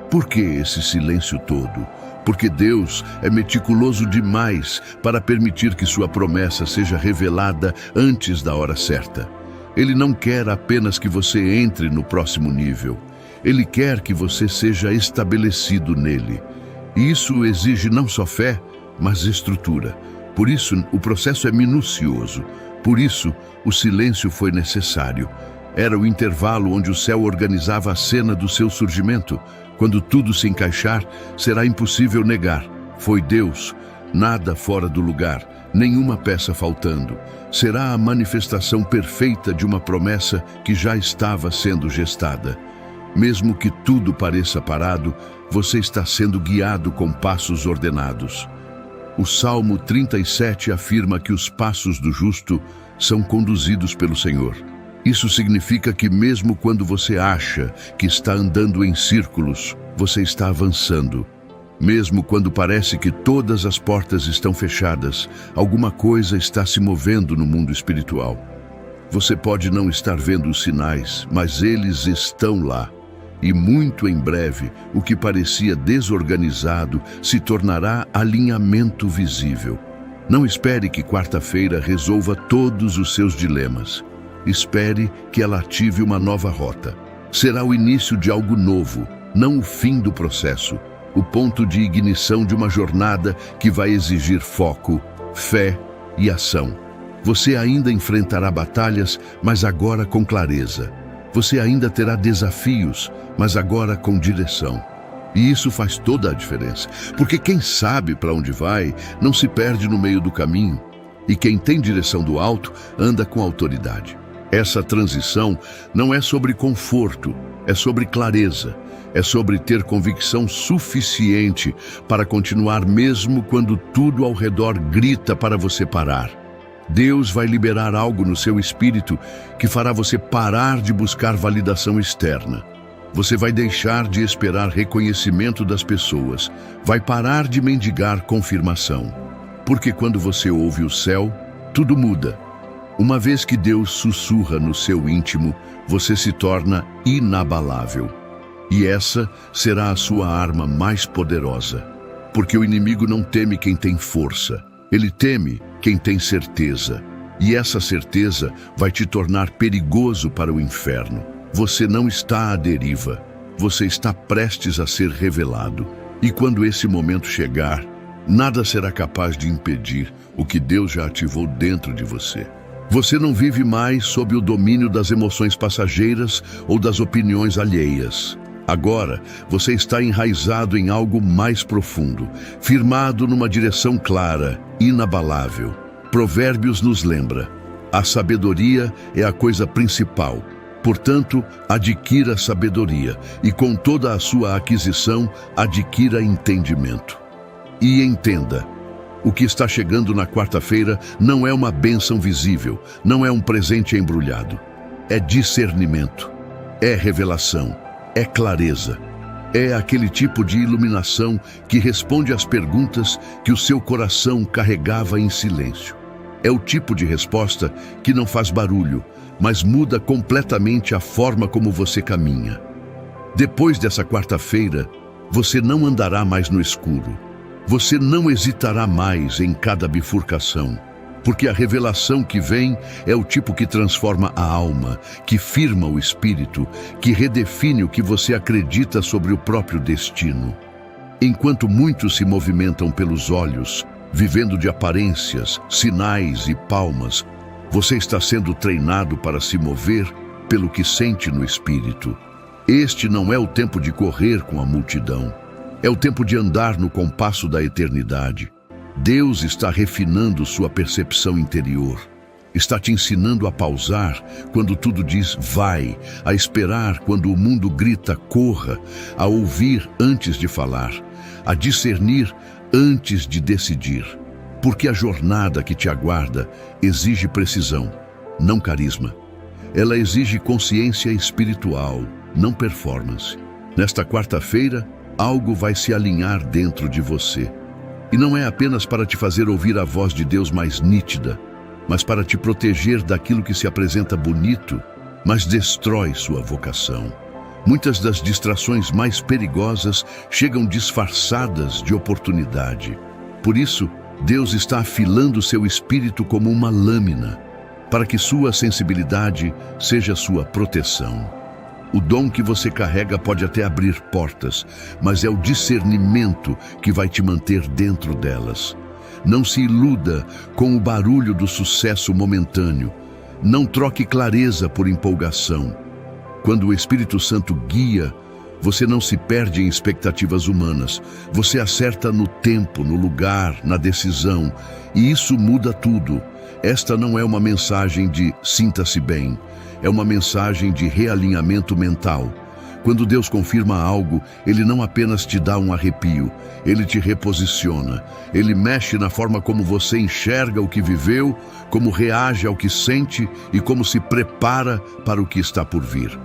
Por que esse silêncio todo? Porque Deus é meticuloso demais para permitir que sua promessa seja revelada antes da hora certa. Ele não quer apenas que você entre no próximo nível. Ele quer que você seja estabelecido nele. E isso exige não só fé, mas estrutura. Por isso, o processo é minucioso. Por isso, o silêncio foi necessário. Era o intervalo onde o céu organizava a cena do seu surgimento. Quando tudo se encaixar, será impossível negar. Foi Deus, nada fora do lugar, nenhuma peça faltando. Será a manifestação perfeita de uma promessa que já estava sendo gestada. Mesmo que tudo pareça parado, você está sendo guiado com passos ordenados. O Salmo 37 afirma que os passos do justo são conduzidos pelo Senhor. Isso significa que mesmo quando você acha que está andando em círculos, você está avançando. Mesmo quando parece que todas as portas estão fechadas, alguma coisa está se movendo no mundo espiritual. Você pode não estar vendo os sinais, mas eles estão lá. E muito em breve, o que parecia desorganizado se tornará alinhamento visível. Não espere que quarta-feira resolva todos os seus dilemas. Espere que ela ative uma nova rota. Será o início de algo novo, não o fim do processo. O ponto de ignição de uma jornada que vai exigir foco, fé e ação. Você ainda enfrentará batalhas, mas agora com clareza. Você ainda terá desafios, mas agora com direção. E isso faz toda a diferença, porque quem sabe para onde vai não se perde no meio do caminho, e quem tem direção do alto anda com autoridade. Essa transição não é sobre conforto, é sobre clareza, é sobre ter convicção suficiente para continuar mesmo quando tudo ao redor grita para você parar. Deus vai liberar algo no seu espírito que fará você parar de buscar validação externa. Você vai deixar de esperar reconhecimento das pessoas, vai parar de mendigar confirmação. Porque quando você ouve o céu, tudo muda. Uma vez que Deus sussurra no seu íntimo, você se torna inabalável. E essa será a sua arma mais poderosa. Porque o inimigo não teme quem tem força. Ele teme quem tem certeza. E essa certeza vai te tornar perigoso para o inferno. Você não está à deriva. Você está prestes a ser revelado. E quando esse momento chegar, nada será capaz de impedir o que Deus já ativou dentro de você. Você não vive mais sob o domínio das emoções passageiras ou das opiniões alheias. Agora, você está enraizado em algo mais profundo, firmado numa direção clara, inabalável. Provérbios nos lembra: a sabedoria é a coisa principal. Portanto, adquira sabedoria e com toda a sua aquisição, adquira entendimento. E entenda, o que está chegando na quarta-feira não é uma bênção visível, não é um presente embrulhado. É discernimento, é revelação, é clareza. É aquele tipo de iluminação que responde às perguntas que o seu coração carregava em silêncio. É o tipo de resposta que não faz barulho, mas muda completamente a forma como você caminha. Depois dessa quarta-feira, você não andará mais no escuro. Você não hesitará mais em cada bifurcação, porque a revelação que vem é o tipo que transforma a alma, que firma o espírito, que redefine o que você acredita sobre o próprio destino. Enquanto muitos se movimentam pelos olhos, vivendo de aparências, sinais e palmas, você está sendo treinado para se mover pelo que sente no espírito. Este não é o tempo de correr com a multidão. É o tempo de andar no compasso da eternidade. Deus está refinando sua percepção interior. Está te ensinando a pausar quando tudo diz vai, a esperar quando o mundo grita corra, a ouvir antes de falar, a discernir antes de decidir. Porque a jornada que te aguarda exige precisão, não carisma. Ela exige consciência espiritual, não performance. Nesta quarta-feira, algo vai se alinhar dentro de você. E não é apenas para te fazer ouvir a voz de Deus mais nítida, mas para te proteger daquilo que se apresenta bonito, mas destrói sua vocação. Muitas das distrações mais perigosas chegam disfarçadas de oportunidade. Por isso, Deus está afilando seu espírito como uma lâmina, para que sua sensibilidade seja sua proteção. O dom que você carrega pode até abrir portas, mas é o discernimento que vai te manter dentro delas. Não se iluda com o barulho do sucesso momentâneo. Não troque clareza por empolgação. Quando o Espírito Santo guia, você não se perde em expectativas humanas. Você acerta no tempo, no lugar, na decisão. E isso muda tudo. Esta não é uma mensagem de sinta-se bem. É uma mensagem de realinhamento mental. Quando Deus confirma algo, Ele não apenas te dá um arrepio, Ele te reposiciona. Ele mexe na forma como você enxerga o que viveu, como reage ao que sente e como se prepara para o que está por vir.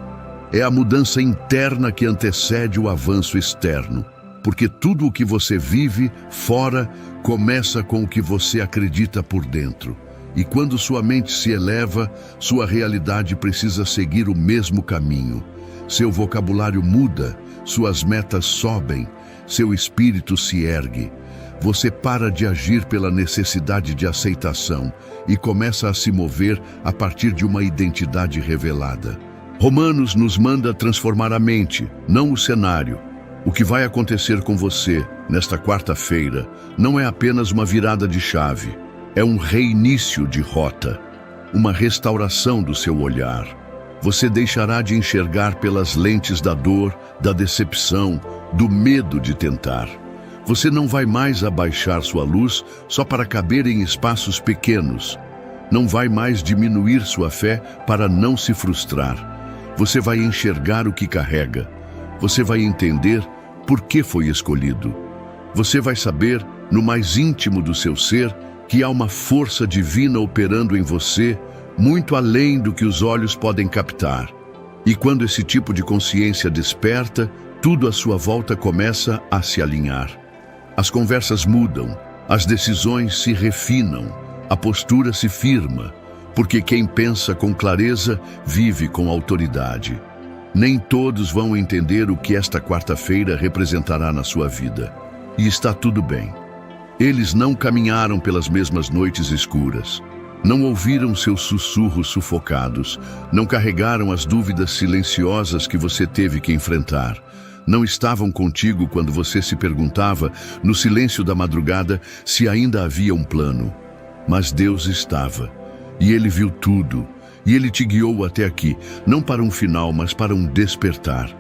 É a mudança interna que antecede o avanço externo, porque tudo o que você vive fora começa com o que você acredita por dentro. E quando sua mente se eleva, sua realidade precisa seguir o mesmo caminho. Seu vocabulário muda, suas metas sobem, seu espírito se ergue. Você para de agir pela necessidade de aceitação e começa a se mover a partir de uma identidade revelada. Romanos nos manda transformar a mente, não o cenário. O que vai acontecer com você nesta quarta-feira não é apenas uma virada de chave, é um reinício de rota, uma restauração do seu olhar. Você deixará de enxergar pelas lentes da dor, da decepção, do medo de tentar. Você não vai mais abaixar sua luz só para caber em espaços pequenos. Não vai mais diminuir sua fé para não se frustrar. Você vai enxergar o que carrega. Você vai entender por que foi escolhido. Você vai saber, no mais íntimo do seu ser, que há uma força divina operando em você, muito além do que os olhos podem captar. E quando esse tipo de consciência desperta, tudo à sua volta começa a se alinhar. As conversas mudam, as decisões se refinam, a postura se firma, porque quem pensa com clareza vive com autoridade. Nem todos vão entender o que esta quarta-feira representará na sua vida. E está tudo bem. Eles não caminharam pelas mesmas noites escuras. Não ouviram seus sussurros sufocados, não carregaram as dúvidas silenciosas que você teve que enfrentar. Não estavam contigo quando você se perguntava, no silêncio da madrugada, se ainda havia um plano. Mas Deus estava, e Ele viu tudo, e Ele te guiou até aqui, não para um final, mas para um despertar.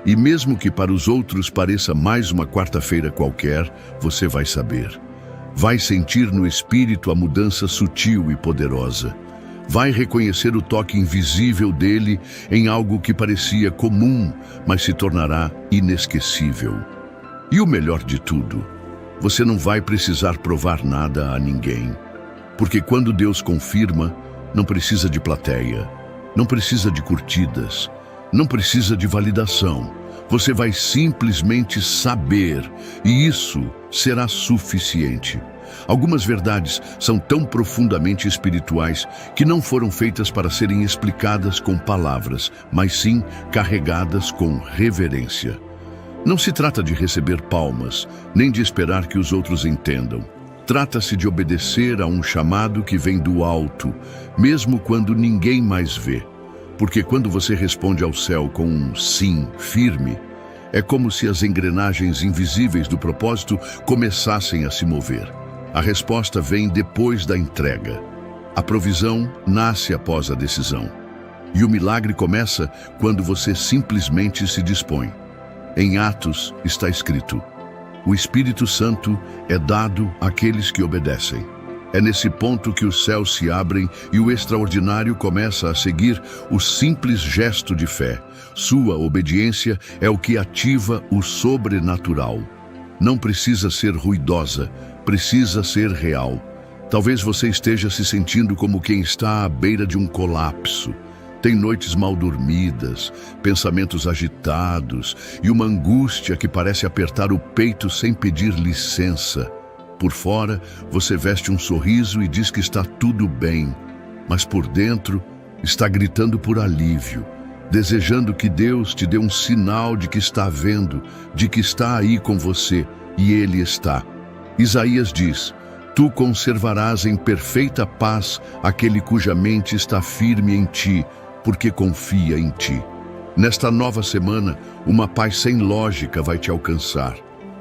E mesmo que para os outros pareça mais uma quarta-feira qualquer, você vai saber. Vai sentir no espírito a mudança sutil e poderosa. Vai reconhecer o toque invisível dele em algo que parecia comum, mas se tornará inesquecível. E o melhor de tudo, você não vai precisar provar nada a ninguém. Porque quando Deus confirma, não precisa de plateia, não precisa de curtidas, não precisa de validação. Você vai simplesmente saber, e isso será suficiente. Algumas verdades são tão profundamente espirituais que não foram feitas para serem explicadas com palavras, mas sim carregadas com reverência. Não se trata de receber palmas, nem de esperar que os outros entendam. Trata-se de obedecer a um chamado que vem do alto, mesmo quando ninguém mais vê. Porque quando você responde ao céu com um sim firme, é como se as engrenagens invisíveis do propósito começassem a se mover. A resposta vem depois da entrega. A provisão nasce após a decisão. E o milagre começa quando você simplesmente se dispõe. Em Atos está escrito: o Espírito Santo é dado àqueles que obedecem. É nesse ponto que os céus se abrem e o extraordinário começa a seguir o simples gesto de fé. Sua obediência é o que ativa o sobrenatural. Não precisa ser ruidosa, precisa ser real. Talvez você esteja se sentindo como quem está à beira de um colapso. Tem noites mal dormidas, pensamentos agitados e uma angústia que parece apertar o peito sem pedir licença. Por fora, você veste um sorriso e diz que está tudo bem, mas por dentro está gritando por alívio, desejando que Deus te dê um sinal de que está vendo, de que está aí com você, e Ele está. Isaías diz: tu conservarás em perfeita paz aquele cuja mente está firme em ti, porque confia em ti. Nesta nova semana, uma paz sem lógica vai te alcançar.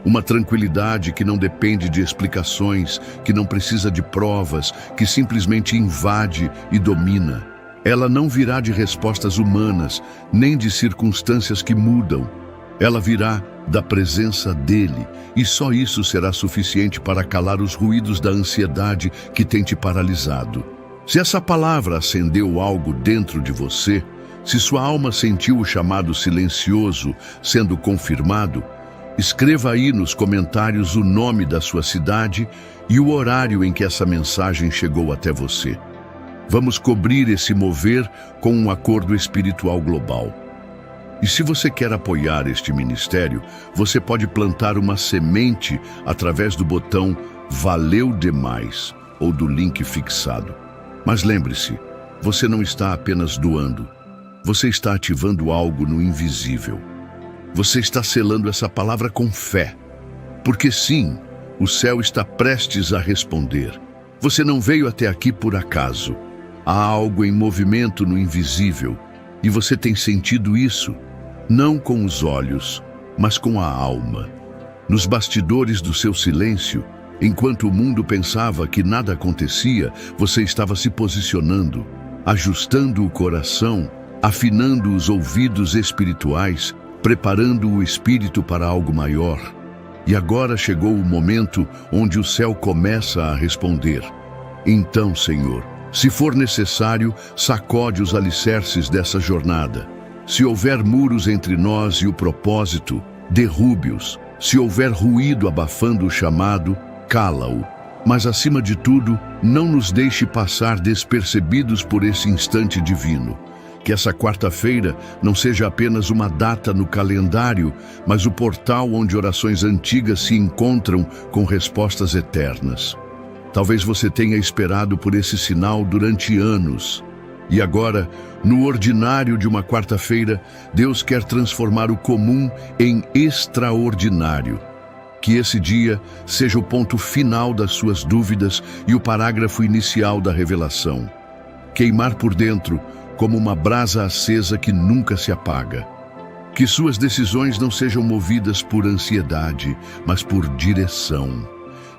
Uma tranquilidade que não depende de explicações, que não precisa de provas, que simplesmente invade e domina. Ela não virá de respostas humanas, nem de circunstâncias que mudam. Ela virá da presença dele, e só isso será suficiente para calar os ruídos da ansiedade que tem te paralisado. Se essa palavra acendeu algo dentro de você, Se sua alma sentiu o chamado silencioso sendo confirmado, escreva aí nos comentários o nome da sua cidade e o horário em que essa mensagem chegou até você. Vamos cobrir esse mover com um acordo espiritual global. E se você quer apoiar este ministério, você pode plantar uma semente através do botão Valeu Demais ou do link fixado. Mas lembre-se, você não está apenas doando, você está ativando algo no invisível. Você está selando essa palavra com fé, porque sim, o céu está prestes a responder. Você não veio até aqui por acaso. Há algo em movimento no invisível, e você tem sentido isso, não com os olhos, mas com a alma. Nos bastidores do seu silêncio, enquanto o mundo pensava que nada acontecia, você estava se posicionando, ajustando o coração, afinando os ouvidos espirituais, preparando o espírito para algo maior. E agora chegou o momento onde o céu começa a responder. Então, Senhor, se for necessário, sacode os alicerces dessa jornada. Se houver muros entre nós e o propósito, derrube-os. Se houver ruído abafando o chamado, cala-o. Mas, acima de tudo, não nos deixe passar despercebidos por esse instante divino. Que essa quarta-feira não seja apenas uma data no calendário, mas o portal onde orações antigas se encontram com respostas eternas. Talvez você tenha esperado por esse sinal durante anos. E agora, no ordinário de uma quarta-feira, Deus quer transformar o comum em extraordinário. Que esse dia seja o ponto final das suas dúvidas e o parágrafo inicial da revelação. Queimar por dentro como uma brasa acesa que nunca se apaga. Que suas decisões não sejam movidas por ansiedade, mas por direção.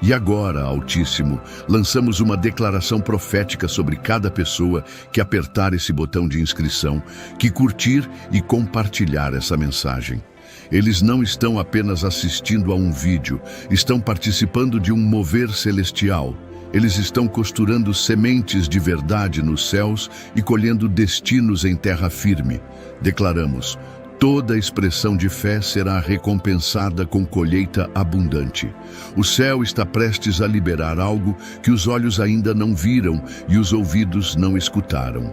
E agora, Altíssimo, lançamos uma declaração profética sobre cada pessoa que apertar esse botão de inscrição, que curtir e compartilhar essa mensagem. Eles não estão apenas assistindo a um vídeo, estão participando de um mover celestial. Eles estão costurando sementes de verdade nos céus e colhendo destinos em terra firme. Declaramos: toda expressão de fé será recompensada com colheita abundante. O céu está prestes a liberar algo que os olhos ainda não viram e os ouvidos não escutaram.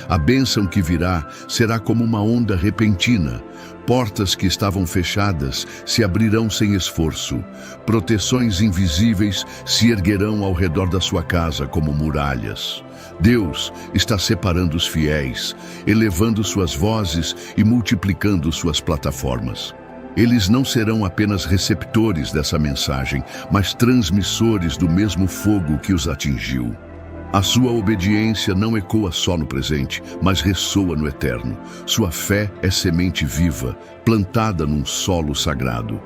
A bênção que virá será como uma onda repentina. Portas que estavam fechadas se abrirão sem esforço. Proteções invisíveis se erguerão ao redor da sua casa como muralhas. Deus está separando os fiéis, elevando suas vozes e multiplicando suas plataformas. Eles não serão apenas receptores dessa mensagem, mas transmissores do mesmo fogo que os atingiu. A sua obediência não ecoa só no presente, mas ressoa no eterno. Sua fé é semente viva, plantada num solo sagrado.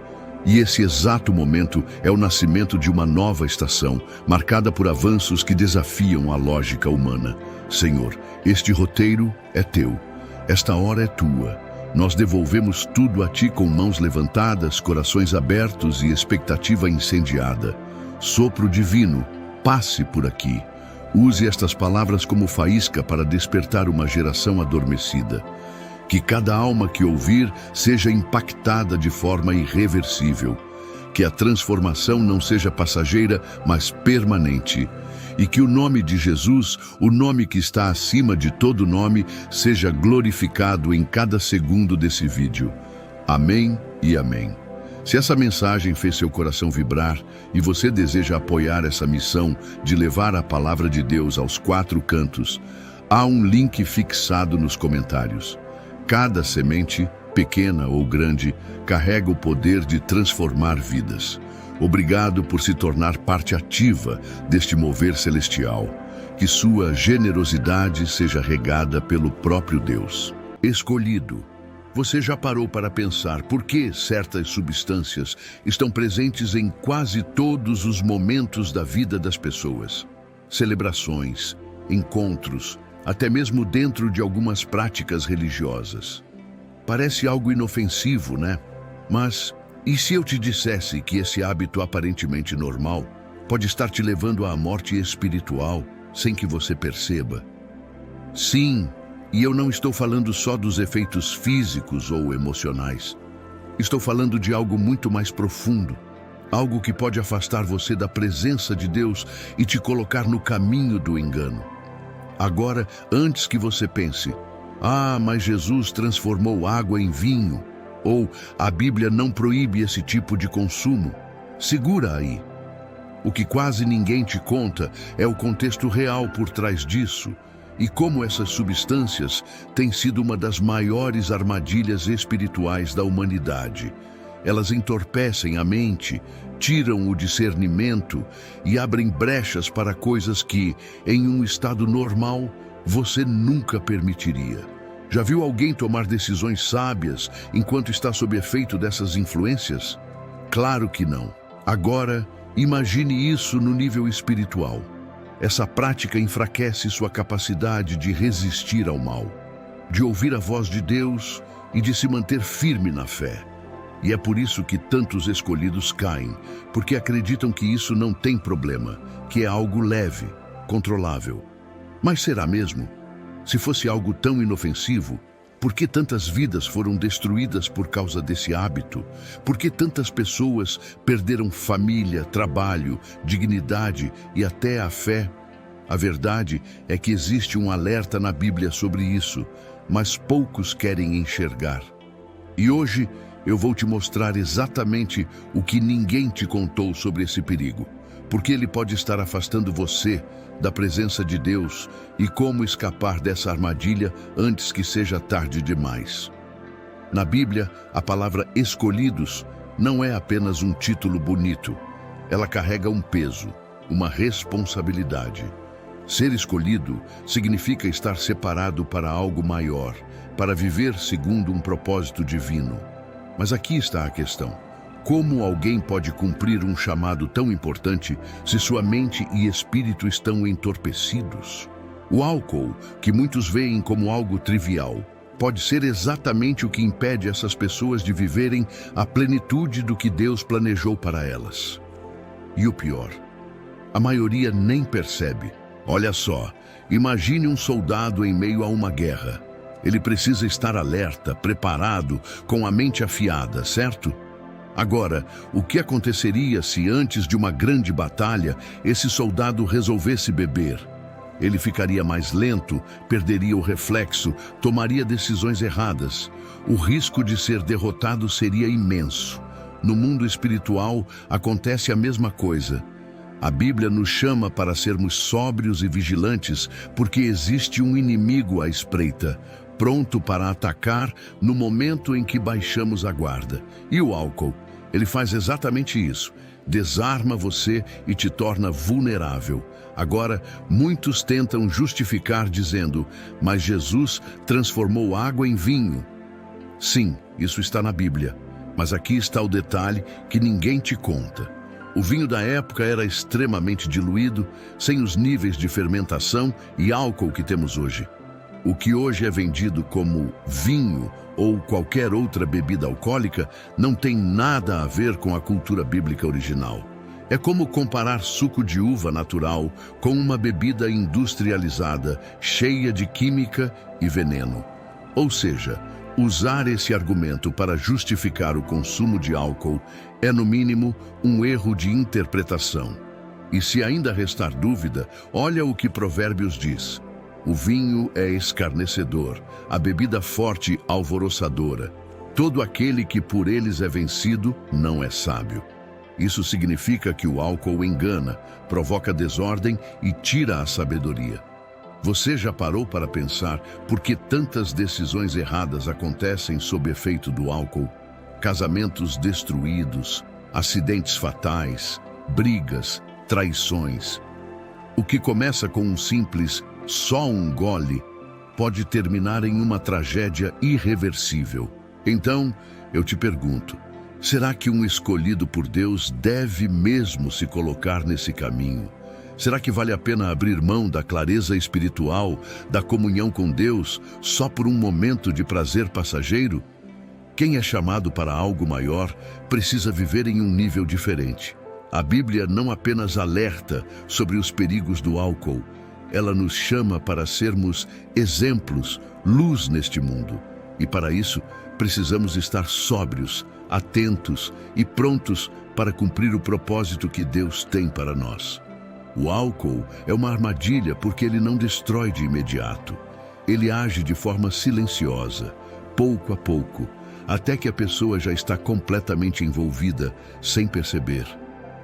E esse exato momento é o nascimento de uma nova estação, marcada por avanços que desafiam a lógica humana. Senhor, este roteiro é teu. Esta hora é tua. Nós devolvemos tudo a ti com mãos levantadas, corações abertos e expectativa incendiada. Sopro divino, passe por aqui. Use estas palavras como faísca para despertar uma geração adormecida. Que cada alma que ouvir seja impactada de forma irreversível. Que a transformação não seja passageira, mas permanente. E que o nome de Jesus, o nome que está acima de todo nome, seja glorificado em cada segundo desse vídeo. Amém e amém. Se essa mensagem fez seu coração vibrar e você deseja apoiar essa missão de levar a palavra de Deus aos 4 cantos, há um link fixado nos comentários. Cada semente, pequena ou grande, carrega o poder de transformar vidas. Obrigado por se tornar parte ativa deste mover celestial. Que sua generosidade seja regada pelo próprio Deus. Escolhido. Você já parou para pensar por que certas substâncias estão presentes em quase todos os momentos da vida das pessoas? Celebrações, encontros, até mesmo dentro de algumas práticas religiosas. Parece algo inofensivo, né? Mas e se eu te dissesse que esse hábito aparentemente normal pode estar te levando à morte espiritual sem que você perceba? Sim, E eu não estou falando só dos efeitos físicos ou emocionais. Estou falando de algo muito mais profundo. Algo que pode afastar você da presença de Deus e te colocar no caminho do engano. Agora, antes que você pense, mas Jesus transformou água em vinho, ou a Bíblia não proíbe esse tipo de consumo, segura aí. O que quase ninguém te conta é o contexto real por trás disso e como essas substâncias têm sido uma das maiores armadilhas espirituais da humanidade. Elas entorpecem a mente, tiram o discernimento e abrem brechas para coisas que, em um estado normal, você nunca permitiria. Já viu alguém tomar decisões sábias enquanto está sob efeito dessas influências? Claro que não. Agora, imagine isso no nível espiritual. Essa prática enfraquece sua capacidade de resistir ao mal, de ouvir a voz de Deus e de se manter firme na fé. E é por isso que tantos escolhidos caem, porque acreditam que isso não tem problema, que é algo leve, controlável. Mas será mesmo? Se fosse algo tão inofensivo, por que tantas vidas foram destruídas por causa desse hábito? Por que tantas pessoas perderam família, trabalho, dignidade e até a fé? A verdade é que existe um alerta na Bíblia sobre isso, mas poucos querem enxergar. E hoje eu vou te mostrar exatamente o que ninguém te contou sobre esse perigo, porque ele pode estar afastando você da presença de Deus e como escapar dessa armadilha antes que seja tarde demais. Na Bíblia, a palavra escolhidos não é apenas um título bonito. Ela carrega um peso, uma responsabilidade. Ser escolhido significa estar separado para algo maior, para viver segundo um propósito divino. Mas aqui está a questão. Como alguém pode cumprir um chamado tão importante se sua mente e espírito estão entorpecidos? O álcool, que muitos veem como algo trivial, pode ser exatamente o que impede essas pessoas de viverem a plenitude do que Deus planejou para elas. E o pior, a maioria nem percebe. Olha só, imagine um soldado em meio a uma guerra. Ele precisa estar alerta, preparado, com a mente afiada, certo? Agora, o que aconteceria se antes de uma grande batalha, esse soldado resolvesse beber? Ele ficaria mais lento, perderia o reflexo, tomaria decisões erradas. O risco de ser derrotado seria imenso. No mundo espiritual, acontece a mesma coisa. A Bíblia nos chama para sermos sóbrios e vigilantes, porque existe um inimigo à espreita, pronto para atacar no momento em que baixamos a guarda. E o álcool, ele faz exatamente isso. Desarma você e te torna vulnerável. Agora, muitos tentam justificar dizendo, mas Jesus transformou água em vinho. Sim, isso está na Bíblia. Mas aqui está o detalhe que ninguém te conta. O vinho da época era extremamente diluído, sem os níveis de fermentação e álcool que temos hoje. O que hoje é vendido como vinho ou qualquer outra bebida alcoólica não tem nada a ver com a cultura bíblica original. É como comparar suco de uva natural com uma bebida industrializada, cheia de química e veneno. Ou seja, usar esse argumento para justificar o consumo de álcool é, no mínimo, um erro de interpretação. E se ainda restar dúvida, olha o que Provérbios diz. O vinho é escarnecedor, a bebida forte alvoroçadora. Todo aquele que por eles é vencido não é sábio. Isso significa que o álcool engana, provoca desordem e tira a sabedoria. Você já parou para pensar por que tantas decisões erradas acontecem sob efeito do álcool? Casamentos destruídos, acidentes fatais, brigas, traições. O que começa com um simples só um gole pode terminar em uma tragédia irreversível. Então, eu te pergunto, será que um escolhido por Deus deve mesmo se colocar nesse caminho? Será que vale a pena abrir mão da clareza espiritual, da comunhão com Deus, só por um momento de prazer passageiro? Quem é chamado para algo maior precisa viver em um nível diferente. A Bíblia não apenas alerta sobre os perigos do álcool, ela nos chama para sermos exemplos, luz neste mundo. E para isso, precisamos estar sóbrios, atentos e prontos para cumprir o propósito que Deus tem para nós. O álcool é uma armadilha porque ele não destrói de imediato. Ele age de forma silenciosa, pouco a pouco, até que a pessoa já está completamente envolvida, sem perceber.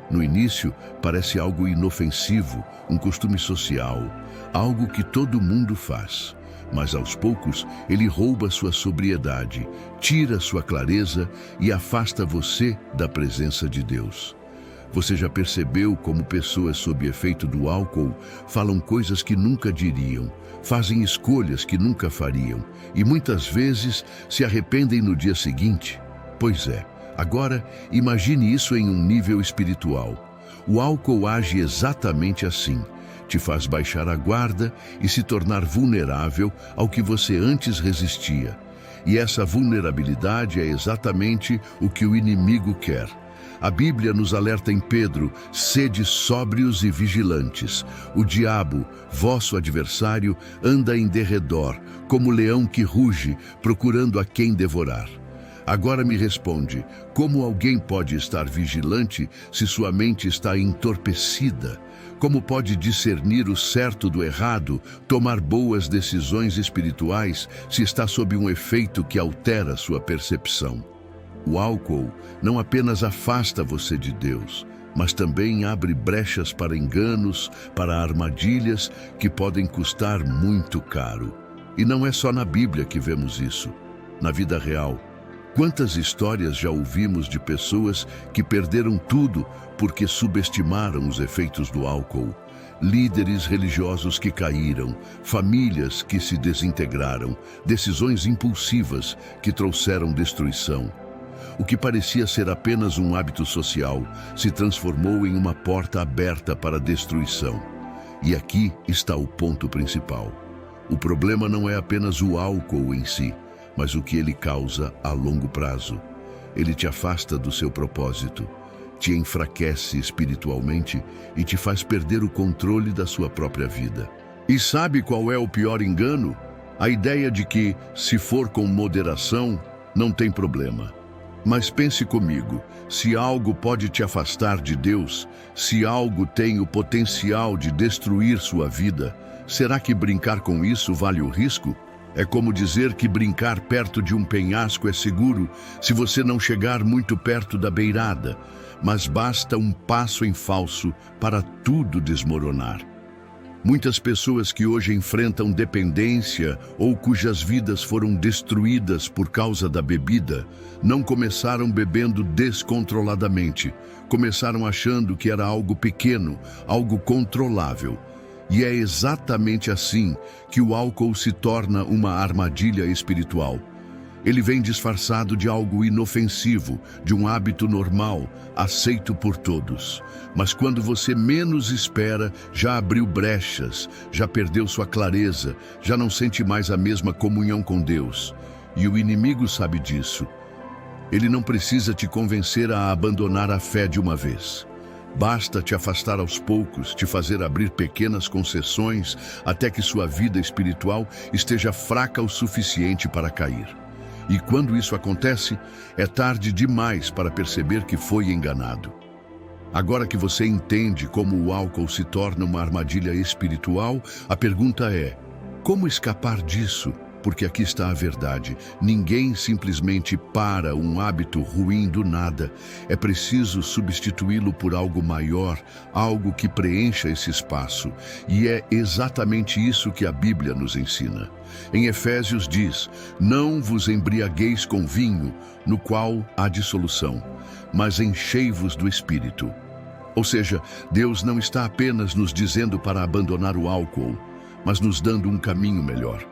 No início, parece algo inofensivo, um costume social, algo que todo mundo faz. Mas aos poucos, ele rouba sua sobriedade, tira sua clareza e afasta você da presença de Deus. Você já percebeu como pessoas sob efeito do álcool falam coisas que nunca diriam, fazem escolhas que nunca fariam e muitas vezes se arrependem no dia seguinte? Pois é, agora imagine isso em um nível espiritual. O álcool age exatamente assim. Te faz baixar a guarda e se tornar vulnerável ao que você antes resistia. E essa vulnerabilidade é exatamente o que o inimigo quer. A Bíblia nos alerta em Pedro: sede sóbrios e vigilantes. O diabo, vosso adversário, anda em derredor, como leão que ruge, procurando a quem devorar. Agora me responde, como alguém pode estar vigilante se sua mente está entorpecida? Como pode discernir o certo do errado, tomar boas decisões espirituais se está sob um efeito que altera sua percepção? O álcool não apenas afasta você de Deus, mas também abre brechas para enganos, para armadilhas que podem custar muito caro. E não é só na Bíblia que vemos isso. Na vida real, quantas histórias já ouvimos de pessoas que perderam tudo porque subestimaram os efeitos do álcool? Líderes religiosos que caíram, famílias que se desintegraram, decisões impulsivas que trouxeram destruição. O que parecia ser apenas um hábito social se transformou em uma porta aberta para a destruição. E aqui está o ponto principal. O problema não é apenas o álcool em si, mas o que ele causa a longo prazo. Ele te afasta do seu propósito, te enfraquece espiritualmente e te faz perder o controle da sua própria vida. E sabe qual é o pior engano? A ideia de que, se for com moderação, não tem problema. Mas pense comigo, se algo pode te afastar de Deus, se algo tem o potencial de destruir sua vida, será que brincar com isso vale o risco? É como dizer que brincar perto de um penhasco é seguro se você não chegar muito perto da beirada, mas basta um passo em falso para tudo desmoronar. Muitas pessoas que hoje enfrentam dependência ou cujas vidas foram destruídas por causa da bebida, não começaram bebendo descontroladamente, começaram achando que era algo pequeno, algo controlável. E é exatamente assim que o álcool se torna uma armadilha espiritual. Ele vem disfarçado de algo inofensivo, de um hábito normal, aceito por todos. Mas quando você menos espera, já abriu brechas, já perdeu sua clareza, já não sente mais a mesma comunhão com Deus. E o inimigo sabe disso. Ele não precisa te convencer a abandonar a fé de uma vez. Basta te afastar aos poucos, te fazer abrir pequenas concessões, até que sua vida espiritual esteja fraca o suficiente para cair. E quando isso acontece, é tarde demais para perceber que foi enganado. Agora que você entende como o álcool se torna uma armadilha espiritual, a pergunta é: como escapar disso? Porque aqui está a verdade. Ninguém simplesmente para um hábito ruim do nada. É preciso substituí-lo por algo maior, algo que preencha esse espaço. E é exatamente isso que a Bíblia nos ensina. Em Efésios diz: não vos embriagueis com vinho, no qual há dissolução, mas enchei-vos do Espírito. Ou seja, Deus não está apenas nos dizendo para abandonar o álcool, mas nos dando um caminho melhor.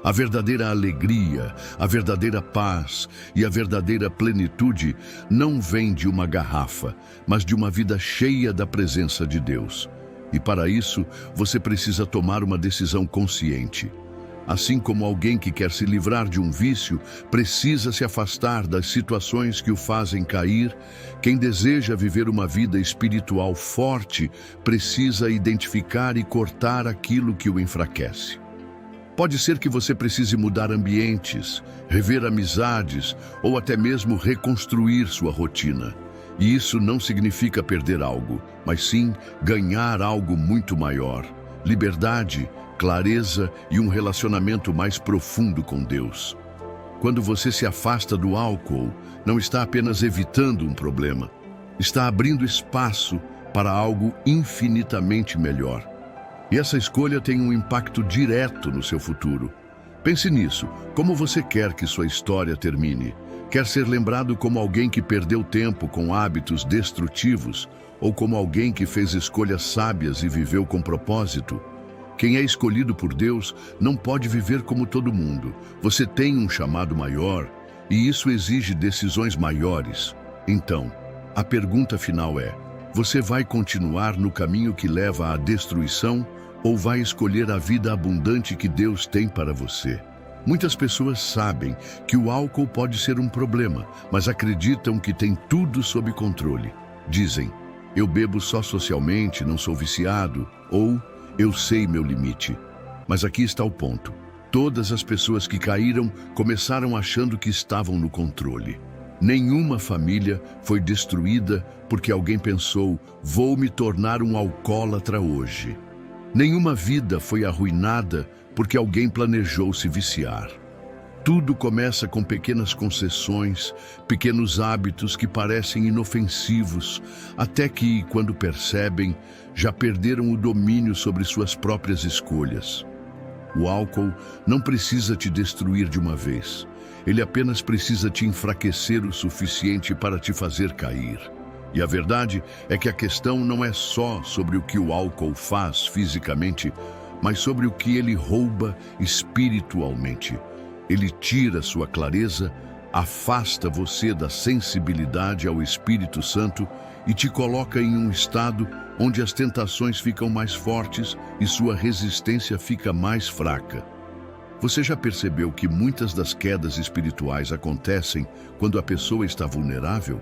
A verdadeira alegria, a verdadeira paz e a verdadeira plenitude não vem de uma garrafa, mas de uma vida cheia da presença de Deus. E para isso, você precisa tomar uma decisão consciente. Assim como alguém que quer se livrar de um vício precisa se afastar das situações que o fazem cair, quem deseja viver uma vida espiritual forte precisa identificar e cortar aquilo que o enfraquece. Pode ser que você precise mudar ambientes, rever amizades ou até mesmo reconstruir sua rotina. E isso não significa perder algo, mas sim ganhar algo muito maior: liberdade, clareza e um relacionamento mais profundo com Deus. Quando você se afasta do álcool, não está apenas evitando um problema, está abrindo espaço para algo infinitamente melhor. E essa escolha tem um impacto direto no seu futuro. Pense nisso. Como você quer que sua história termine? Quer ser lembrado como alguém que perdeu tempo com hábitos destrutivos ou como alguém que fez escolhas sábias e viveu com propósito? Quem é escolhido por Deus não pode viver como todo mundo. Você tem um chamado maior e isso exige decisões maiores. Então, a pergunta final é: você vai continuar no caminho que leva à destruição ou vai escolher a vida abundante que Deus tem para você? Muitas pessoas sabem que o álcool pode ser um problema, mas acreditam que tem tudo sob controle. Dizem: eu bebo só socialmente, não sou viciado, ou eu sei meu limite. Mas aqui está o ponto. Todas as pessoas que caíram começaram achando que estavam no controle. Nenhuma família foi destruída porque alguém pensou: vou me tornar um alcoólatra hoje. Nenhuma vida foi arruinada porque alguém planejou se viciar. Tudo começa com pequenas concessões, pequenos hábitos que parecem inofensivos, até que, quando percebem, já perderam o domínio sobre suas próprias escolhas. O álcool não precisa te destruir de uma vez. Ele apenas precisa te enfraquecer o suficiente para te fazer cair. E a verdade é que a questão não é só sobre o que o álcool faz fisicamente, mas sobre o que ele rouba espiritualmente. Ele tira sua clareza, afasta você da sensibilidade ao Espírito Santo e te coloca em um estado onde as tentações ficam mais fortes e sua resistência fica mais fraca. Você já percebeu que muitas das quedas espirituais acontecem quando a pessoa está vulnerável?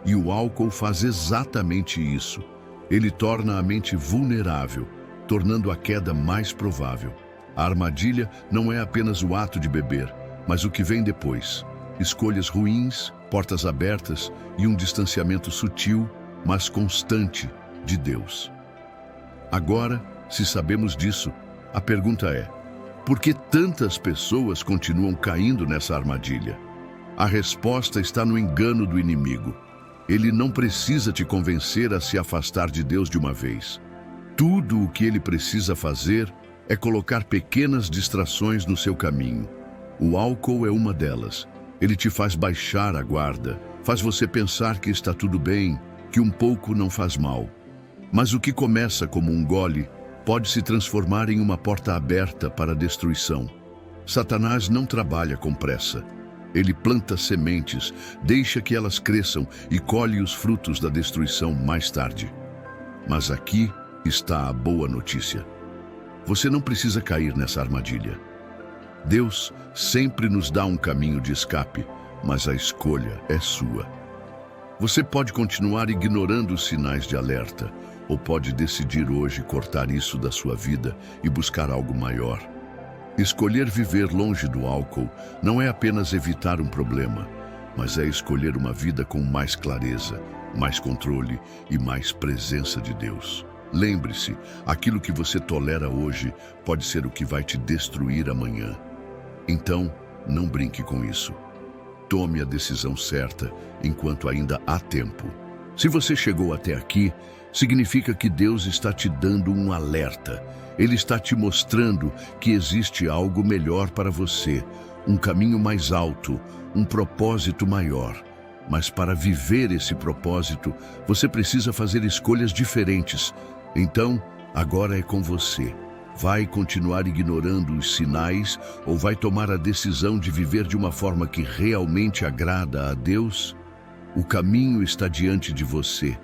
E o álcool faz exatamente isso. Ele torna a mente vulnerável, tornando a queda mais provável. A armadilha não é apenas o ato de beber, mas o que vem depois. Escolhas ruins, portas abertas e um distanciamento sutil, mas constante, de Deus. Agora, se sabemos disso, a pergunta é: por que tantas pessoas continuam caindo nessa armadilha? A resposta está no engano do inimigo. Ele não precisa te convencer a se afastar de Deus de uma vez. Tudo o que ele precisa fazer é colocar pequenas distrações no seu caminho. O álcool é uma delas. Ele te faz baixar a guarda, faz você pensar que está tudo bem, que um pouco não faz mal. Mas o que começa como um gole pode se transformar em uma porta aberta para a destruição. Satanás não trabalha com pressa. Ele planta sementes, deixa que elas cresçam e colhe os frutos da destruição mais tarde. Mas aqui está a boa notícia. Você não precisa cair nessa armadilha. Deus sempre nos dá um caminho de escape, mas a escolha é sua. Você pode continuar ignorando os sinais de alerta, ou pode decidir hoje cortar isso da sua vida e buscar algo maior. Escolher viver longe do álcool não é apenas evitar um problema, mas é escolher uma vida com mais clareza, mais controle e mais presença de Deus. Lembre-se, aquilo que você tolera hoje pode ser o que vai te destruir amanhã. Então, não brinque com isso. Tome a decisão certa enquanto ainda há tempo. Se você chegou até aqui, significa que Deus está te dando um alerta. Ele está te mostrando que existe algo melhor para você, um caminho mais alto, um propósito maior. Mas para viver esse propósito, você precisa fazer escolhas diferentes. Então, agora é com você. Vai continuar ignorando os sinais ou vai tomar a decisão de viver de uma forma que realmente agrada a Deus? O caminho está diante de você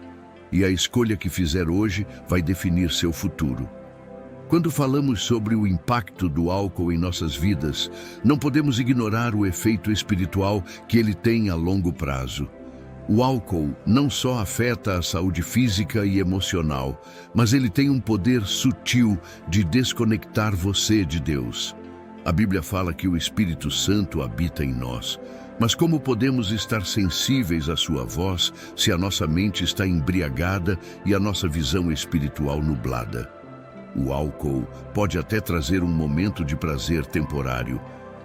e a escolha que fizer hoje vai definir seu futuro. Quando falamos sobre o impacto do álcool em nossas vidas, não podemos ignorar o efeito espiritual que ele tem a longo prazo. O álcool não só afeta a saúde física e emocional, mas ele tem um poder sutil de desconectar você de Deus. A Bíblia fala que o Espírito Santo habita em nós, mas como podemos estar sensíveis à sua voz se a nossa mente está embriagada e a nossa visão espiritual nublada? O álcool pode até trazer um momento de prazer temporário,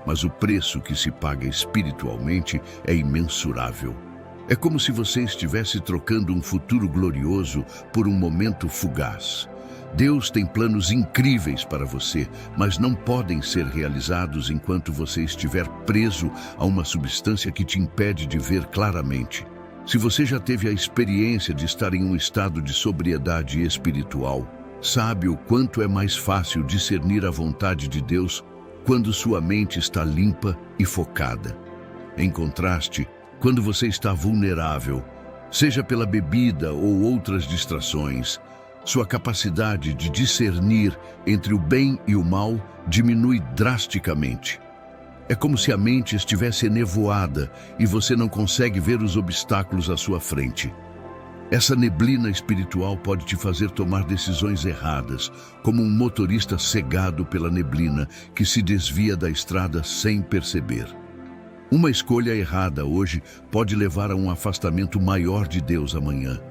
mas o preço que se paga espiritualmente é imensurável. É como se você estivesse trocando um futuro glorioso por um momento fugaz. Deus tem planos incríveis para você, mas não podem ser realizados enquanto você estiver preso a uma substância que te impede de ver claramente. Se você já teve a experiência de estar em um estado de sobriedade espiritual, sabe o quanto é mais fácil discernir a vontade de Deus quando sua mente está limpa e focada. Em contraste, quando você está vulnerável, seja pela bebida ou outras distrações, sua capacidade de discernir entre o bem e o mal diminui drasticamente. É como se a mente estivesse enevoada e você não consegue ver os obstáculos à sua frente. Essa neblina espiritual pode te fazer tomar decisões erradas, como um motorista cegado pela neblina que se desvia da estrada sem perceber. Uma escolha errada hoje pode levar a um afastamento maior de Deus amanhã.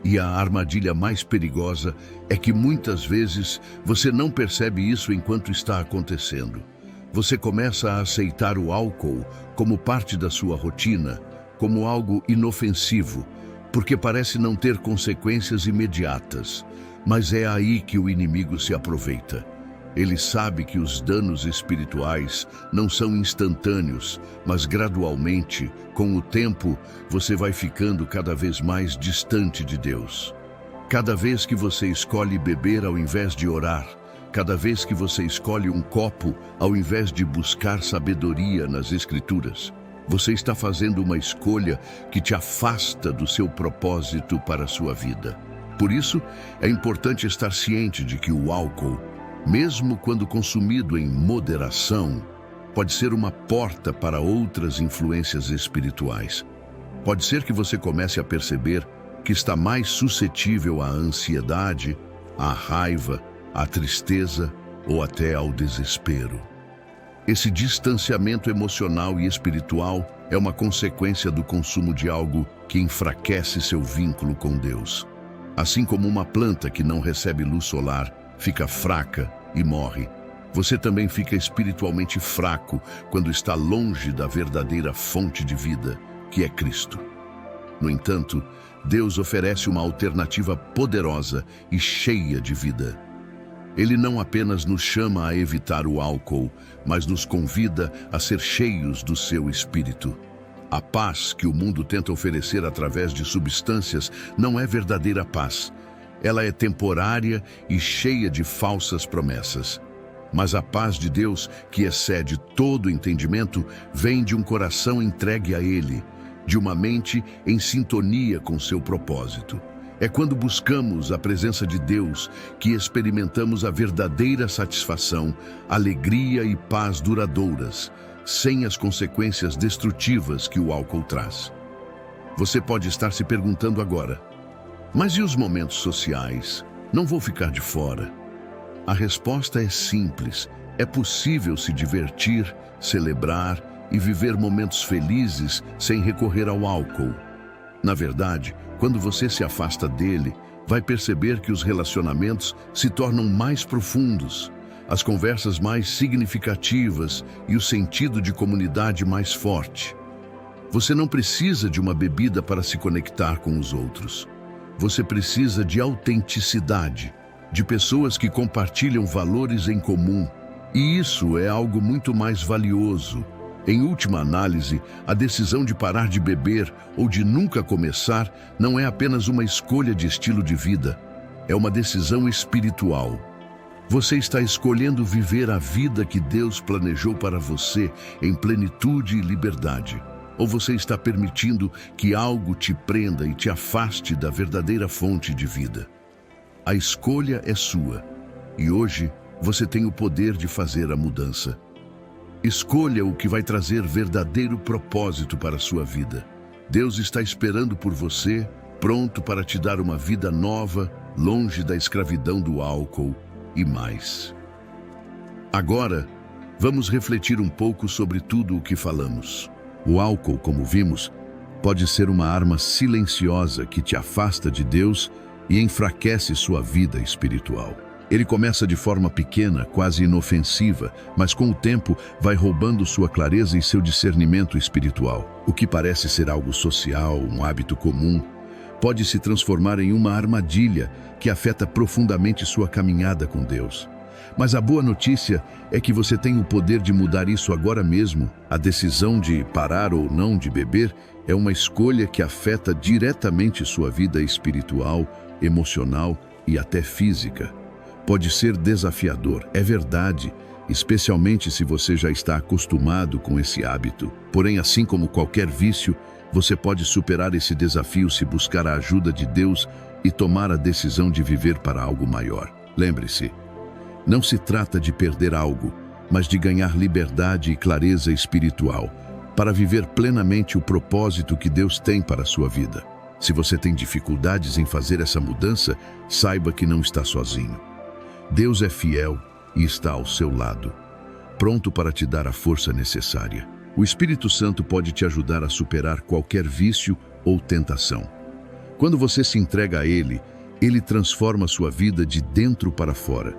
E a armadilha mais perigosa é que muitas vezes você não percebe isso enquanto está acontecendo. Você começa a aceitar o álcool como parte da sua rotina, como algo inofensivo, porque parece não ter consequências imediatas. Mas é aí que o inimigo se aproveita. Ele sabe que os danos espirituais não são instantâneos, mas gradualmente, com o tempo, você vai ficando cada vez mais distante de Deus. Cada vez que você escolhe beber ao invés de orar, cada vez que você escolhe um copo ao invés de buscar sabedoria nas Escrituras, você está fazendo uma escolha que te afasta do seu propósito para a sua vida. Por isso, é importante estar ciente de que o álcool, mesmo quando consumido em moderação, pode ser uma porta para outras influências espirituais. Pode ser que você comece a perceber que está mais suscetível à ansiedade, à raiva, à tristeza ou até ao desespero. Esse distanciamento emocional e espiritual é uma consequência do consumo de algo que enfraquece seu vínculo com Deus. Assim como uma planta que não recebe luz solar fica fraca e morre, você também fica espiritualmente fraco quando está longe da verdadeira fonte de vida, que é Cristo. No entanto, Deus oferece uma alternativa poderosa e cheia de vida. Ele não apenas nos chama a evitar o álcool, mas nos convida a ser cheios do seu Espírito. A paz que o mundo tenta oferecer através de substâncias não é verdadeira paz. Ela é temporária e cheia de falsas promessas. Mas a paz de Deus, que excede todo entendimento, vem de um coração entregue a Ele, de uma mente em sintonia com seu propósito. É quando buscamos a presença de Deus que experimentamos a verdadeira satisfação, alegria e paz duradouras, sem as consequências destrutivas que o álcool traz. Você pode estar se perguntando agora: mas e os momentos sociais? Não vou ficar de fora. A resposta é simples. É possível se divertir, celebrar e viver momentos felizes sem recorrer ao álcool. Na verdade, quando você se afasta dele, vai perceber que os relacionamentos se tornam mais profundos, as conversas mais significativas e o sentido de comunidade mais forte. Você não precisa de uma bebida para se conectar com os outros. Você precisa de autenticidade, de pessoas que compartilham valores em comum. E isso é algo muito mais valioso. Em última análise, a decisão de parar de beber ou de nunca começar não é apenas uma escolha de estilo de vida. É uma decisão espiritual. Você está escolhendo viver a vida que Deus planejou para você em plenitude e liberdade. Ou você está permitindo que algo te prenda e te afaste da verdadeira fonte de vida? A escolha é sua. E hoje, você tem o poder de fazer a mudança. Escolha o que vai trazer verdadeiro propósito para a sua vida. Deus está esperando por você, pronto para te dar uma vida nova, longe da escravidão do álcool e mais. Agora, vamos refletir um pouco sobre tudo o que falamos. O álcool, como vimos, pode ser uma arma silenciosa que te afasta de Deus e enfraquece sua vida espiritual. Ele começa de forma pequena, quase inofensiva, mas com o tempo vai roubando sua clareza e seu discernimento espiritual. O que parece ser algo social, um hábito comum, pode se transformar em uma armadilha que afeta profundamente sua caminhada com Deus. Mas a boa notícia é que você tem o poder de mudar isso agora mesmo. A decisão de parar ou não de beber é uma escolha que afeta diretamente sua vida espiritual, emocional e até física. Pode ser desafiador, é verdade, especialmente se você já está acostumado com esse hábito. Porém, assim como qualquer vício, você pode superar esse desafio se buscar a ajuda de Deus e tomar a decisão de viver para algo maior. Lembre-se, não se trata de perder algo, mas de ganhar liberdade e clareza espiritual para viver plenamente o propósito que Deus tem para a sua vida. Se você tem dificuldades em fazer essa mudança, saiba que não está sozinho. Deus é fiel e está ao seu lado, pronto para te dar a força necessária. O Espírito Santo pode te ajudar a superar qualquer vício ou tentação. Quando você se entrega a Ele, Ele transforma sua vida de dentro para fora.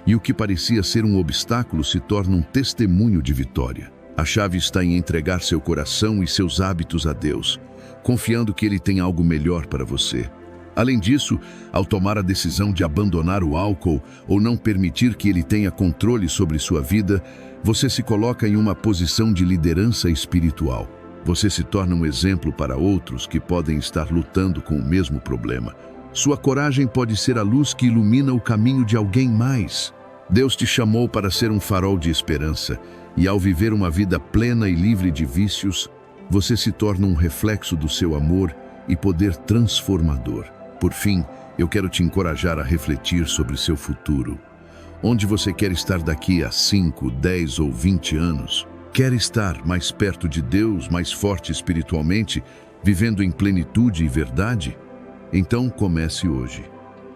E o que parecia ser um obstáculo se torna um testemunho de vitória. A chave está em entregar seu coração e seus hábitos a Deus, confiando que Ele tem algo melhor para você. Além disso, ao tomar a decisão de abandonar o álcool ou não permitir que ele tenha controle sobre sua vida, você se coloca em uma posição de liderança espiritual. Você se torna um exemplo para outros que podem estar lutando com o mesmo problema. Sua coragem pode ser a luz que ilumina o caminho de alguém mais. Deus te chamou para ser um farol de esperança, e ao viver uma vida plena e livre de vícios, você se torna um reflexo do seu amor e poder transformador. Por fim, eu quero te encorajar a refletir sobre seu futuro. Onde você quer estar daqui a 5, 10 ou 20 anos? Quer estar mais perto de Deus, mais forte espiritualmente, vivendo em plenitude e verdade? Então comece hoje.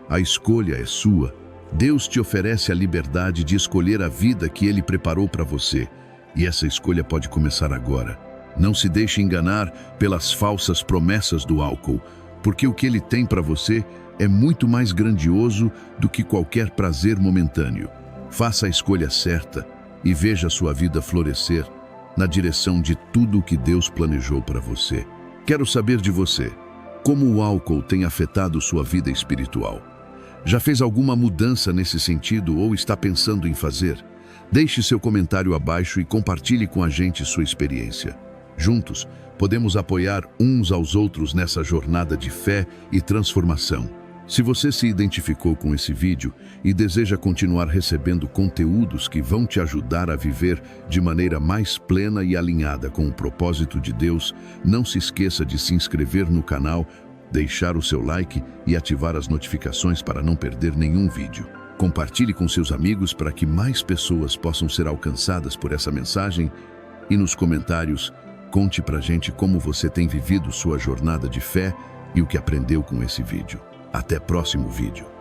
A escolha é sua. Deus te oferece a liberdade de escolher a vida que Ele preparou para você. E essa escolha pode começar agora. Não se deixe enganar pelas falsas promessas do álcool, porque o que ele tem para você é muito mais grandioso do que qualquer prazer momentâneo. Faça a escolha certa e veja sua vida florescer na direção de tudo o que Deus planejou para você. Quero saber de você, como o álcool tem afetado sua vida espiritual. Já fez alguma mudança nesse sentido ou está pensando em fazer? Deixe seu comentário abaixo e compartilhe com a gente sua experiência. Juntos, podemos apoiar uns aos outros nessa jornada de fé e transformação. Se você se identificou com esse vídeo e deseja continuar recebendo conteúdos que vão te ajudar a viver de maneira mais plena e alinhada com o propósito de Deus, não se esqueça de se inscrever no canal, deixar o seu like e ativar as notificações para não perder nenhum vídeo. Compartilhe com seus amigos para que mais pessoas possam ser alcançadas por essa mensagem e nos comentários, conte pra gente como você tem vivido sua jornada de fé e o que aprendeu com esse vídeo. Até próximo vídeo.